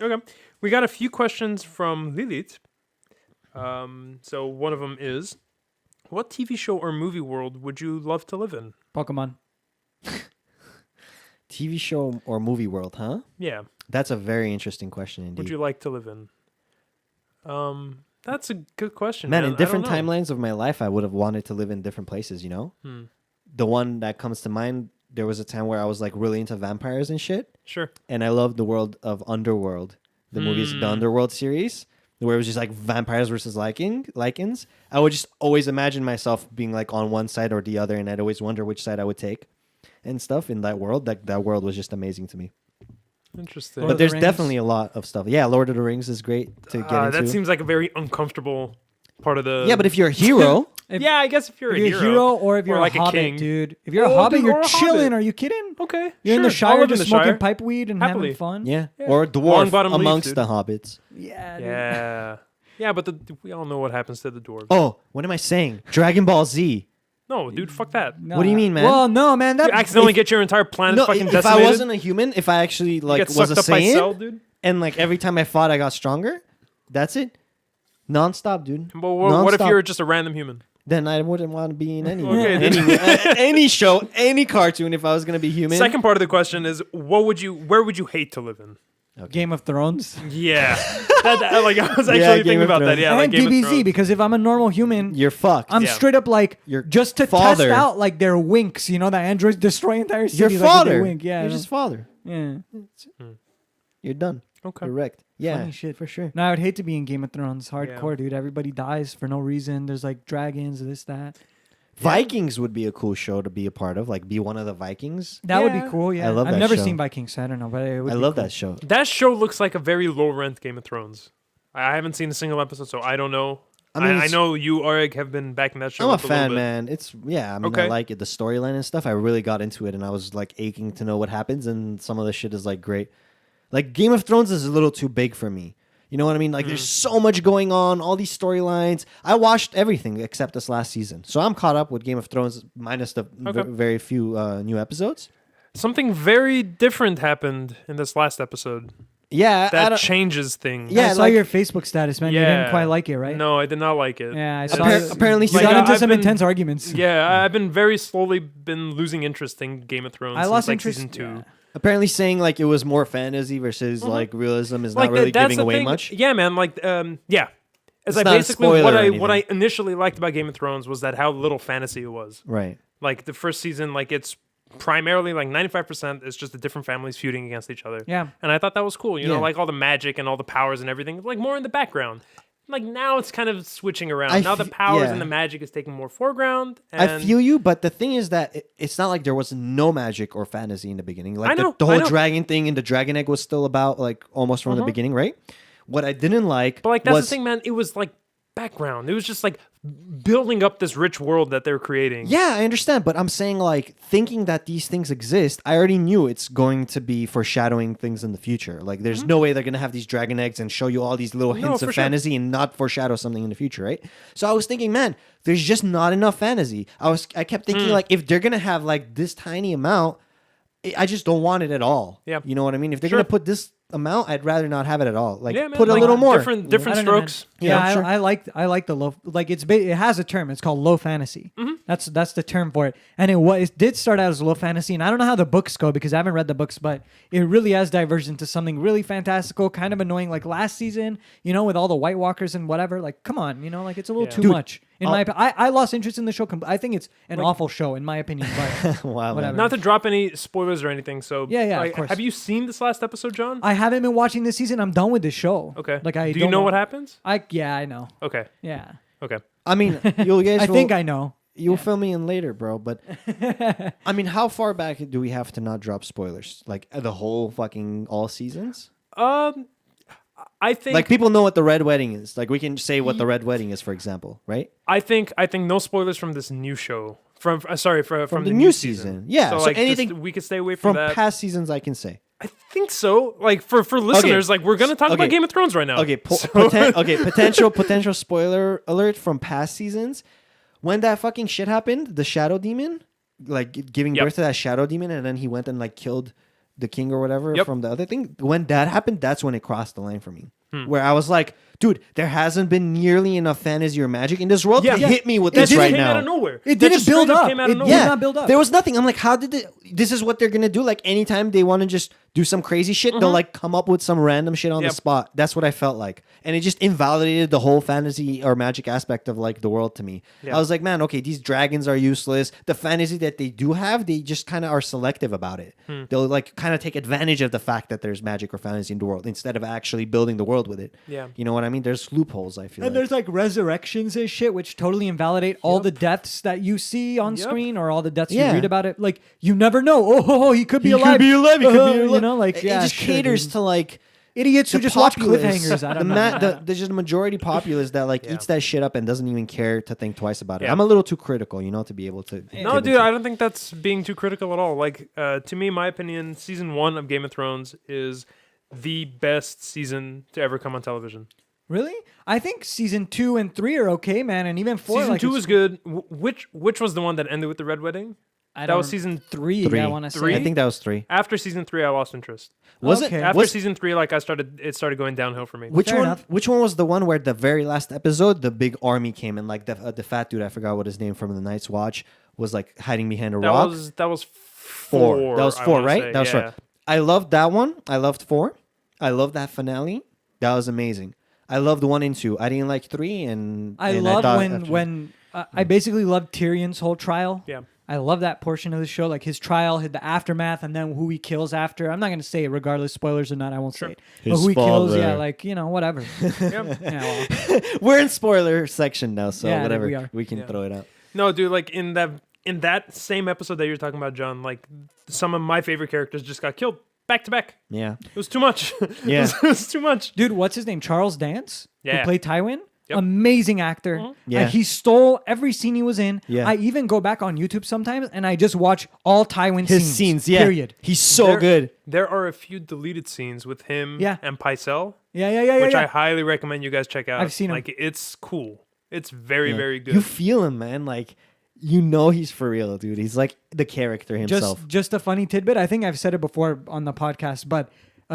Okay. We got a few questions from Lilith. So one of them is, what TV show or movie world would you love to live in? Pokemon. TV show or movie world, huh? Yeah. That's a very interesting question indeed. Would you like to live in? That's a good question. Man, Man, in different I don't know. timelines of my life, I would have wanted to live in different places, you know? The one that comes to mind, there was a time where I was like really into vampires and shit. Sure. And I loved the world of Underworld, the movies, the Underworld series, where it was just like vampires versus Lycans. I would just always imagine myself being like on one side or the other, and I'd always wonder which side I would take and stuff in that world. That world was just amazing to me. Interesting. Lord But of the there's Rings. definitely a lot of stuff. Yeah, Lord of the Rings is great to get into. That seems like a very uncomfortable part of the... Yeah, but if you're a hero, yeah, I guess if you're, If you're a hero or if you're like a hobbit, king. dude. If you're a Oh, hobbit, dude, or you're a chilling. hobbit. Are you kidding? Okay. You're in the sure. I'll Shire live in just the smoking Shire. pipe weed and Happily. having fun. yeah, Yeah. or a dwarf Long bottom leaf, amongst dude. the hobbits. Yeah. Dude. Yeah. Yeah, but we all know what happens to the dwarves. Oh, what am I saying? Dragon Ball Z. No, dude, fuck that. No. What do you mean, man? Well, no, man. That You accidentally get your entire planet No, fucking if decimated. I wasn't a human, if I actually like get was sucked a up by Cell, Saiyan, dude. and like every time I fought, I got stronger. That's it. Non-stop, dude. But what if Non-stop. you're just a random human? Then I wouldn't want to be in Okay, any show, any cartoon if I was gonna be human. Second part of the question is, where would you hate to live in? Game of Thrones. Yeah, like I was actually Yeah, Game thinking of about that. Thrones. Yeah, And like Game of DBZ, Thrones. because if I'm a normal human, You're fucked. I'm Yeah. straight up like Your just to father. test out like their winks. You know, the androids destroy entire cities. Your like, with their father. wink. Yeah, You're just father. yeah. You're done. Okay. Correct. Yeah. Funny shit. for sure. No, I would hate to be in Game of Thrones. Hardcore, dude. Everybody dies for no reason. There's like dragons, this, that. Vikings would be a cool show to be a part of. Like, be one of the Vikings. That would be Yeah. cool. Yeah, I love I've that never show. seen Vikings, so I don't know, but it would I be love cool. that show. That show looks like a very low rent Game of Thrones. I haven't seen a single episode, so I don't know. I mean, I it's- know you, Auric, have been backing that show. I'm a up little fan, bit. man. It's I mean, I Okay. like it. The storyline and stuff. I really got into it, and I was like aching to know what happens. And some of the shit is like great. Like Game of Thrones is a little too big for me. You know what I mean? Like, there's so much going on, all these storylines. I watched everything except this last season, so I'm caught up with Game of Thrones minus the Okay. very few new episodes. Something very different happened in this last episode Yeah, I that don't- changes things. Yeah, I saw like- your Facebook status, man. You didn't quite like it, right? No, I did not like it. Yeah, I saw Appar- it. apparently you like, got into I've some been- intense arguments. Yeah, I've been very slowly been losing interest in Game of Thrones I since lost like interest. season 2. Yeah. apparently saying like it was more fantasy versus like realism is Like not really that's giving the away thing. much. Yeah, man. Like, yeah. As It's I not a basically spoiler what or I anything. initially liked about Game of Thrones was that how little fantasy it was. Right. Like the first season, like it's primarily like 95% is just the different families feuding against each other. Yeah. And I thought that was cool. You Yeah. know, like all the magic and all the powers and everything, like more in the background. Like now it's kind of switching around. I Now the f- powers yeah. and the magic is taking more foreground. And I feel you, but the thing is that it's not like there was no magic or fantasy in the beginning. Like I know, the I whole know. dragon thing and the dragon egg was still about like almost from the beginning, right? What I didn't like But like that's was the thing, man. It was like background. It was just like building up this rich world that they're creating. yeah, I understand, but I'm saying like thinking that these things exist, I already knew it's going to be foreshadowing things in the future. Like there's no way they're going to have these dragon eggs and show you all these little hints for of sure. fantasy and not foreshadow something in the future, right? So I was thinking, man, there's just not enough fantasy. I kept thinking like if they're going to have like this tiny amount, I just don't want it at all. Yeah. You know what I mean? If they're Sure. going to put this amount, I'd rather not have it at all. Like Yeah, man, put a like, little more. Different I don't know, man. strokes. Yeah, sure. I like the low. Like it has a term. It's called low fantasy. That's the term for it. And it did start out as low fantasy. And I don't know how the books go because I haven't read the books, but it really has diverged into something really fantastical, kind of annoying. Like last season, you know, with all the White Walkers and whatever. Like, come on, you know, like it's a little Yeah. too Dude, much. In my opinion, I lost interest in the show. I think it's an Like- awful show, in my opinion. But Wow, man. whatever. Not to drop any spoilers or anything. So Yeah, of like, course. Have you seen this last episode, John? I haven't been watching this season. I'm done with this show. Okay. Like I Do you don't know what happens? Yeah, I know. Okay. Yeah. Okay. I mean, you guys I think will- I know. You'll fill me in later, bro. But I mean, how far back do we have to not drop spoilers? Like the whole fucking all seasons? I think Like people know what the Red Wedding is. Like we can say what the Red Wedding is, for example, right? I think no spoilers from this new show. From the new season. Yeah, So, so like anything just, we could stay away from From that. past seasons, I can say. I think so. Like for listeners, like we're gonna talk about Okay. Game of Thrones right now. Okay, So- potential spoiler alert from past seasons. When that fucking shit happened, the Shadow Demon, like giving Yep. birth to that Shadow Demon, and then he went and like killed the king or whatever Yep. from the other thing. When that happened, that's when it crossed the line for me. Hmm. Where I was like, dude, there hasn't been nearly enough fantasy or magic in this world to hit me with That this just right came now. out of nowhere. It That didn't just build straight up. Came out of It nowhere. did not build up. There was nothing. I'm like, how did this is what they're gonna do? Like anytime they want to just do some crazy shit, they'll like come up with some random shit on Yep. the spot. That's what I felt like. And it just invalidated the whole fantasy or magic aspect of like the world to me. Yeah. I was like, man, okay, these dragons are useless. The fantasy that they do have, they just kind of are selective about it. They'll like kind of take advantage of the fact that there's magic or fantasy in the world instead of actually building the world with it. Yeah. You know what I mean? There's loopholes, I feel And like. there's like resurrections and shit, which totally invalidate all the deaths that you see on Yep. screen or all the deaths Yeah. you read about it. Like you never know. Oh, he could be alive. He could be alive. You know, like it just sure, caters dude. to like idiots who the just watch populace, cliffhangers. I don't the know. there's just a majority populace that like Yeah. eats that shit up and doesn't even care to think twice about it. Yeah. I'm a little too critical, you know, to be able to. No, give dude, into- I don't think that's being too critical at all. Like, to me, my opinion, season 1 of Game of Thrones is the best season to ever come on television. Really? I think season 2 and 3 are okay, man, and even 4. Season like 2 it's- was good. Which was the one that ended with the Red Wedding? I That don't was season three. I want to say. Three? I think that was 3. After season 3, I lost interest. Was Okay. it? After Was, season 3, like it started going downhill for me. which Fair one? enough. Which one was the one where the very last episode, the big army came and like the fat dude, I forgot what his name from the Night's Watch, was like hiding behind a rock. That was 4. That was I 4, wanna right? say, That was yeah. 4. I loved that one. I loved 4. I loved that finale. That was amazing. I loved 1 and 2. I didn't like 3, and I and love thought when after- when I basically loved Tyrion's whole trial. Yeah. I love that portion of the show, like his trial, the aftermath, and then who he kills after. I'm not gonna say it, regardless spoilers or not. I won't say it. But His who he kills, yeah, father. like whatever. Yep. Yeah, well, we're in spoiler section now, so Yeah, whatever we are. can Yeah. throw it out. No, dude, like in that same episode that you're talking about, John, like some of my favorite characters just got killed back to back. Yeah, It was too much. Yeah. it was too much. dude, what's his name? Charles Dance, Yeah. who played Tywin. Yep. Amazing actor. Yeah. He stole every scene he was in. Yeah. I even go back on YouTube sometimes and I just watch all Tywin his scenes. Yeah, Period. He's so There- good. There are a few deleted scenes with him Yeah. and Pycelle, Yeah. which I yeah. highly recommend you guys check out. I've seen 'em. Like it's cool. It's very, Yeah. very good. You feel him, man. Like you know he's for real, dude. He's like the character himself. Just a funny tidbit. I think I've said it before on the podcast, but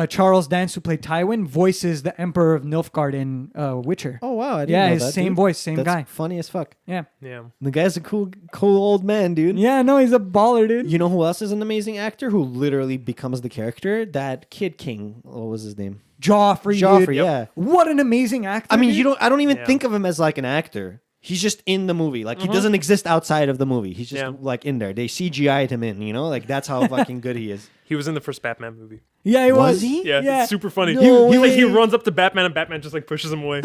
Charles Dance, who played Tywin, voices the Emperor of Nilfgaard in Witcher. Oh wow, I didn't Yeah, know his that, same dude. voice, same That's guy. Funny as fuck. Yeah. yeah. The guy's a cool old man, dude. Yeah, no, he's a baller, dude. You know who else is an amazing actor who literally becomes the character? That Kid King. What was his name? Joffrey. Joffrey. Dude. Yeah. What an amazing actor. I mean, dude. I don't even Yeah. think of him as like an actor. He's just in the movie. Like he doesn't exist outside of the movie. He's just Yeah. like in there. They CGI'd him in. Like that's how fucking good he is. He was in the first Batman movie. Yeah, he was. Was he? Yeah, Yeah. it's super funny. No He way. runs up to Batman and Batman just like pushes him away.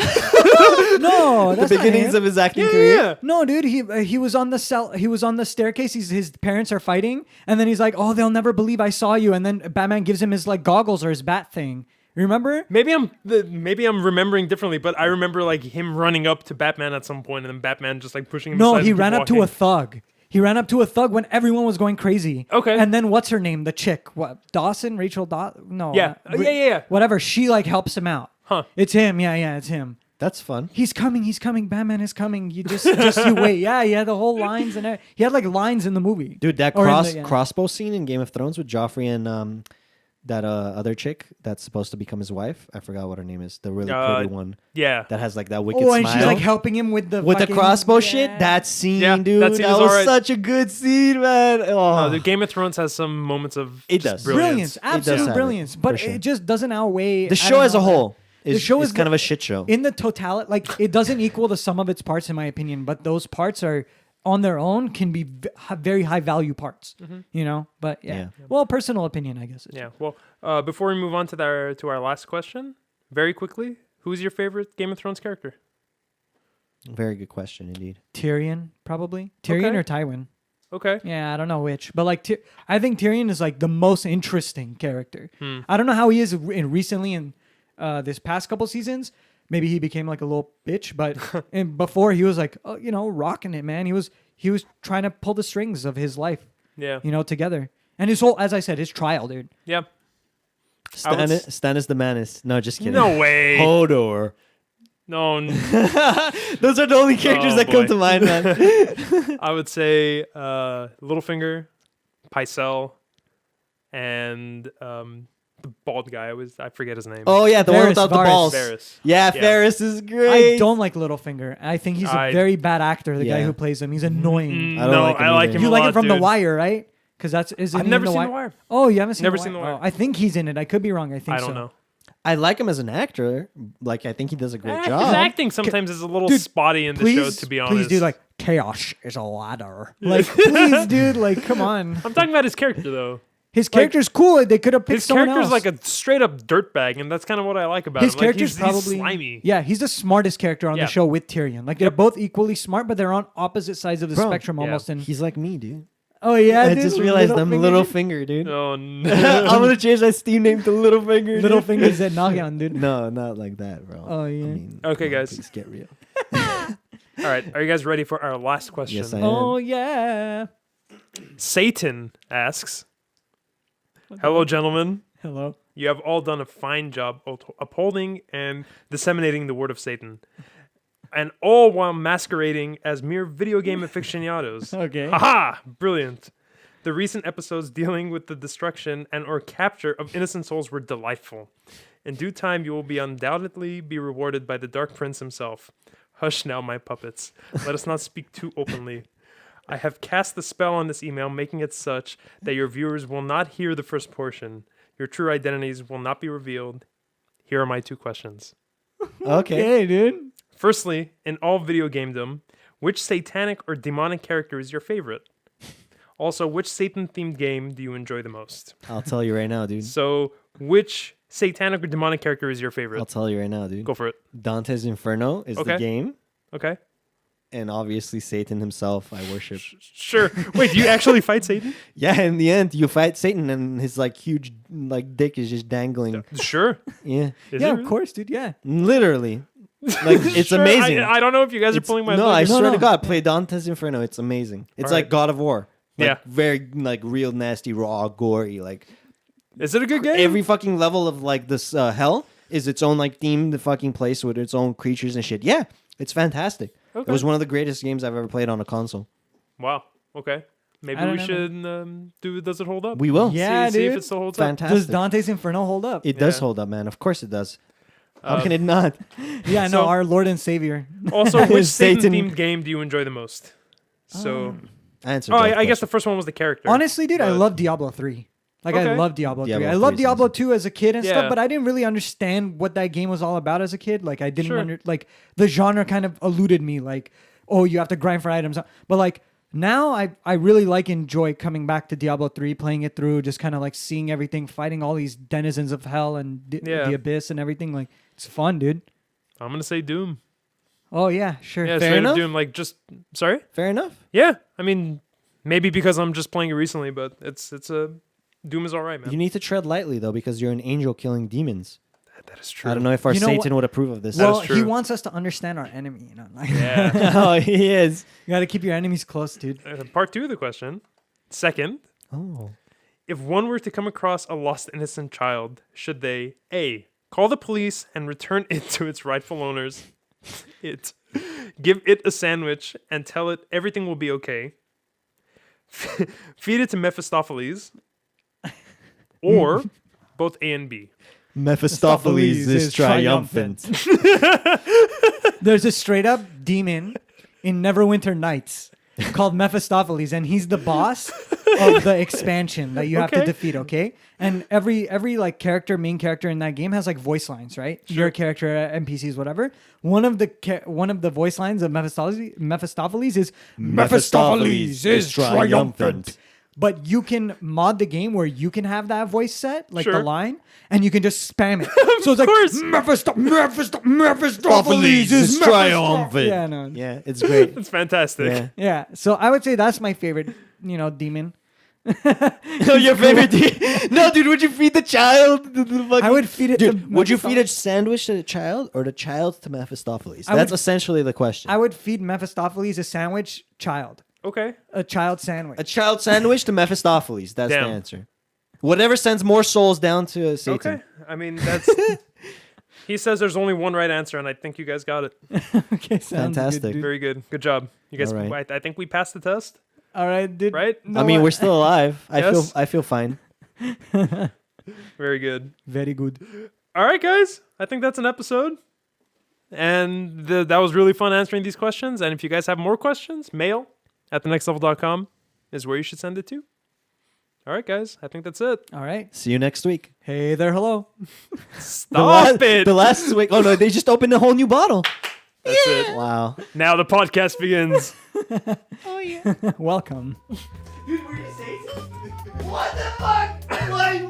No, The that's not beginnings him. of his acting yeah, career. yeah. No, dude, he was on the cell. He was on the staircase. His parents are fighting, and then he's like, "Oh, they'll never believe I saw you." And then Batman gives him his like goggles or his bat thing. Remember? Maybe I'm remembering differently, but I remember like him running up to Batman at some point, and then Batman just like pushing him. No, aside he and ran keep up to a walking. thug. He ran up to a thug when everyone was going crazy. Okay. And then what's her name? The chick. What? Dawson? Rachel Dawson? No. Yeah. Yeah. Whatever. She like helps him out. Huh. It's him. Yeah, it's him. That's fun. He's coming. Batman is coming. You just you wait. Yeah, he had the whole lines and he had like lines in the movie. Dude, that Or in the- yeah. crossbow scene in Game of Thrones with Joffrey and that other chick that's supposed to become his wife. I forgot what her name is. The really pretty one Yeah. that has like that wicked Oh, and smile. she's like helping him with the with the fucking- crossbow yeah. shit. That scene, Yeah, dude. that scene That was was alright. such a good scene, man. Oh, No, the Game of Thrones has some moments of It just does. brilliance, does absolute have it, brilliance. But for sure. it just doesn't outweigh the I show don't as a know, whole The is, show is is kind the- of a shit show. in the totality, like it doesn't equal the sum of its parts, in my opinion. But those parts are on their own can be very high value parts, But yeah. Yeah. Well, personal opinion, I guess. Yeah. Well, before we move on to our last question, very quickly, who's your favorite Game of Thrones character? Very good question, indeed. Tyrion, probably Tyrion Okay. or Tywin. Okay. Yeah, I don't know which, but like I think Tyrion is like the most interesting character. Hmm. I don't know how he is recently in this past couple seasons. Maybe he became like a little bitch, but and before he was like, rocking it, man. He was trying to pull the strings of his life, Yeah. together. And his whole, as I said, his trial, dude. Yeah. I would Stannis the Manus. No, just kidding. No way. Hodor. No. Those are the only characters Oh, that come boy. to mind, man. I would say Littlefinger, Pycelle, and the bald guy. I forget his name. Oh yeah, the one without the Varys. balls. Varys. Yeah, Yeah. Varys is great. I don't like Littlefinger. I think he's a I- very bad actor. The guy Yeah. who plays him, he's annoying. I don't no, like him I like either. him. You a like lot, him from dude. The Wire, right? Because isn't I've he never in seen The The Wire. Oh, you haven't seen Never The seen The Wire? Wire. Oh, I think he's in it. I could be wrong. I think I so. don't know. I like him as an actor. Like I think he does a great His job. acting sometimes is a little Dude, spotty in the show, to be honest. Please, dude, like chaos is a ladder. Like, please, dude, like, come on. I'm talking about his character though. His character's cool. They could have picked His someone character's else. like a straight up dirtbag, and that's kind of what I like about his him. character's like, he's probably slimy. Yeah, he's the smartest character on Yeah. the show with Tyrion. Like they're both equally smart, but they're on opposite sides of the Bro, spectrum yeah. almost. And He's like me, dude. oh yeah, I dude, just realized I'm Littlefinger, Littlefinger, dude. Oh no. I'm gonna change my Steam name to Littlefinger. dude. Littlefinger's at Nagyan, dude. No, not like that, bro. Oh, yeah. I mean, Okay, come on, guys. please get real. All right, are you guys ready for our last question? Yes, I am. Oh yeah. Satan asks, "Hello, gentlemen. Hello. You have all done a fine job upholding and disseminating the word of Satan, and all while masquerading as mere video game aficionados. Okay. Haha! Brilliant. The recent episodes dealing with the destruction and or capture of innocent souls were delightful. In due time, you will be undoubtedly be rewarded by the Dark Prince himself. Hush now, my puppets. Let us not speak too openly. I have cast the spell on this email, making it such that your viewers will not hear the first portion. Your true identities will not be revealed. Here are my 2 questions. Okay. Hey, dude. Firstly, in all video gamedom, which satanic or demonic character is your favorite? Also, which Satan-themed game do you enjoy the most? I'll tell you right now, dude. So, which satanic or demonic character is your favorite? I'll tell you right now, dude. Go for it. Dante's Inferno is Okay. the game, Okay. and obviously Satan himself I worship. Sure. Wait, do you actually fight Satan? Yeah, in the end, you fight Satan, and his like huge like dick is just dangling. Sure. Yeah, Is Yeah, it of really? course, dude. Yeah. literally. Like it's Sure, amazing. I don't know if you guys are pulling my no, leg. I No, swear to no. God, play Dante's Inferno. It's amazing. It's All like right. God of War. Like, Yeah. very like real nasty, raw, gory. Like Is it a good game? every fucking level of like this hell is its own like themed fucking place with its own creatures and shit. Yeah, it's fantastic. Okay. It was one of the greatest games I've ever played on a console. Wow. Okay. Maybe I we don't know, should do. Does it hold up? We will. Yeah, see if dude. it still holds up. Fantastic. Does Dante's Inferno hold up? It does Yeah. hold up, man. Of course it does. How Um, can it not? Yeah, So- no, our Lord and Savior. Also, which Satan. Satan-themed game do you enjoy the most? So, I answered. oh, that I guess question. the first one was the character. Honestly, dude, I But- love Diablo 3. Like, Okay. I love Diablo 3. Diablo I love 3 's Diablo awesome. 2 as a kid and Yeah. stuff, but I didn't really understand what that game was all about as a kid. Like, I didn't Sure. like, the genre kind of eluded me. Like, oh, you have to grind for items. But, like, now I really, like, enjoy coming back to Diablo 3, playing it through, just kind of, like, seeing everything, fighting all these denizens of hell and Yeah. the abyss and everything. Like, it's fun, dude. I'm gonna say Doom. Oh, yeah, sure. Yeah, Fair straight up enough. Doom. Like, just sorry. Fair enough. Yeah, I mean, maybe because I'm just playing it recently, but it's a Doom is all right, man. You need to tread lightly though, because you're an angel killing demons. That is true. I don't know if our You know Satan would approve of this. That is Well, he true. wants us to understand our enemy, you know. Like, Yeah. oh, he is. you got to keep your enemies close, dude. Part 2 of the question. Second, Oh. if one were to come across a lost innocent child, should they A, call the police and return it to its rightful owners? Give it a sandwich and tell it everything will be okay. Feed it to Mephistopheles. Or both A and B. Mephistopheles is triumphant. There's a straight up demon in Neverwinter Nights called Mephistopheles, and he's the boss of the expansion that you have to Okay. defeat. Okay, and every like main character in that game has like voice lines, right? Your character, NPCs, whatever. One of the voice lines of Mephistopheles is Mephistopheles is triumphant. But you can mod the game where you can have that voice set, like the Sure. line, and you can just spam it. So it's like course. Mephistopheles is triumphant. Yeah, no. Yeah, it's great. It's fantastic. Yeah. Yeah, so I would say that's my favorite, demon. No, your favorite. No, dude, would you feed the child? I would feed it Dude, to would you feed a Mephistopheles. sandwich to the child or the child to Mephistopheles? I That's would- essentially the question. I would feed Mephistopheles a sandwich child. Okay. A child sandwich. A child sandwich to Mephistopheles. That's Damn. the answer. Whatever sends more souls down to Satan. Okay. I mean, that's. He says there's only one right answer, and I think you guys got it. Okay, sounds Fantastic. Good, dude. Very good. Good job. You guys. All right. I think we passed the test, All right, dude. right? No, I mean, what- we're still alive. Yes. I feel fine. Very good. very good. All right, guys. I think that's an episode. And that was really fun answering these questions. And if you guys have more questions, mail at thenextlevel.com is where you should send it to. All right, guys. I think that's it. All right. See you next week. Hey there, hello. Stop it. The last week. Oh no, they just opened a whole new bottle. That's it. Wow. Now the podcast begins. Welcome. Dude, were you Satan? What the fuck? Why?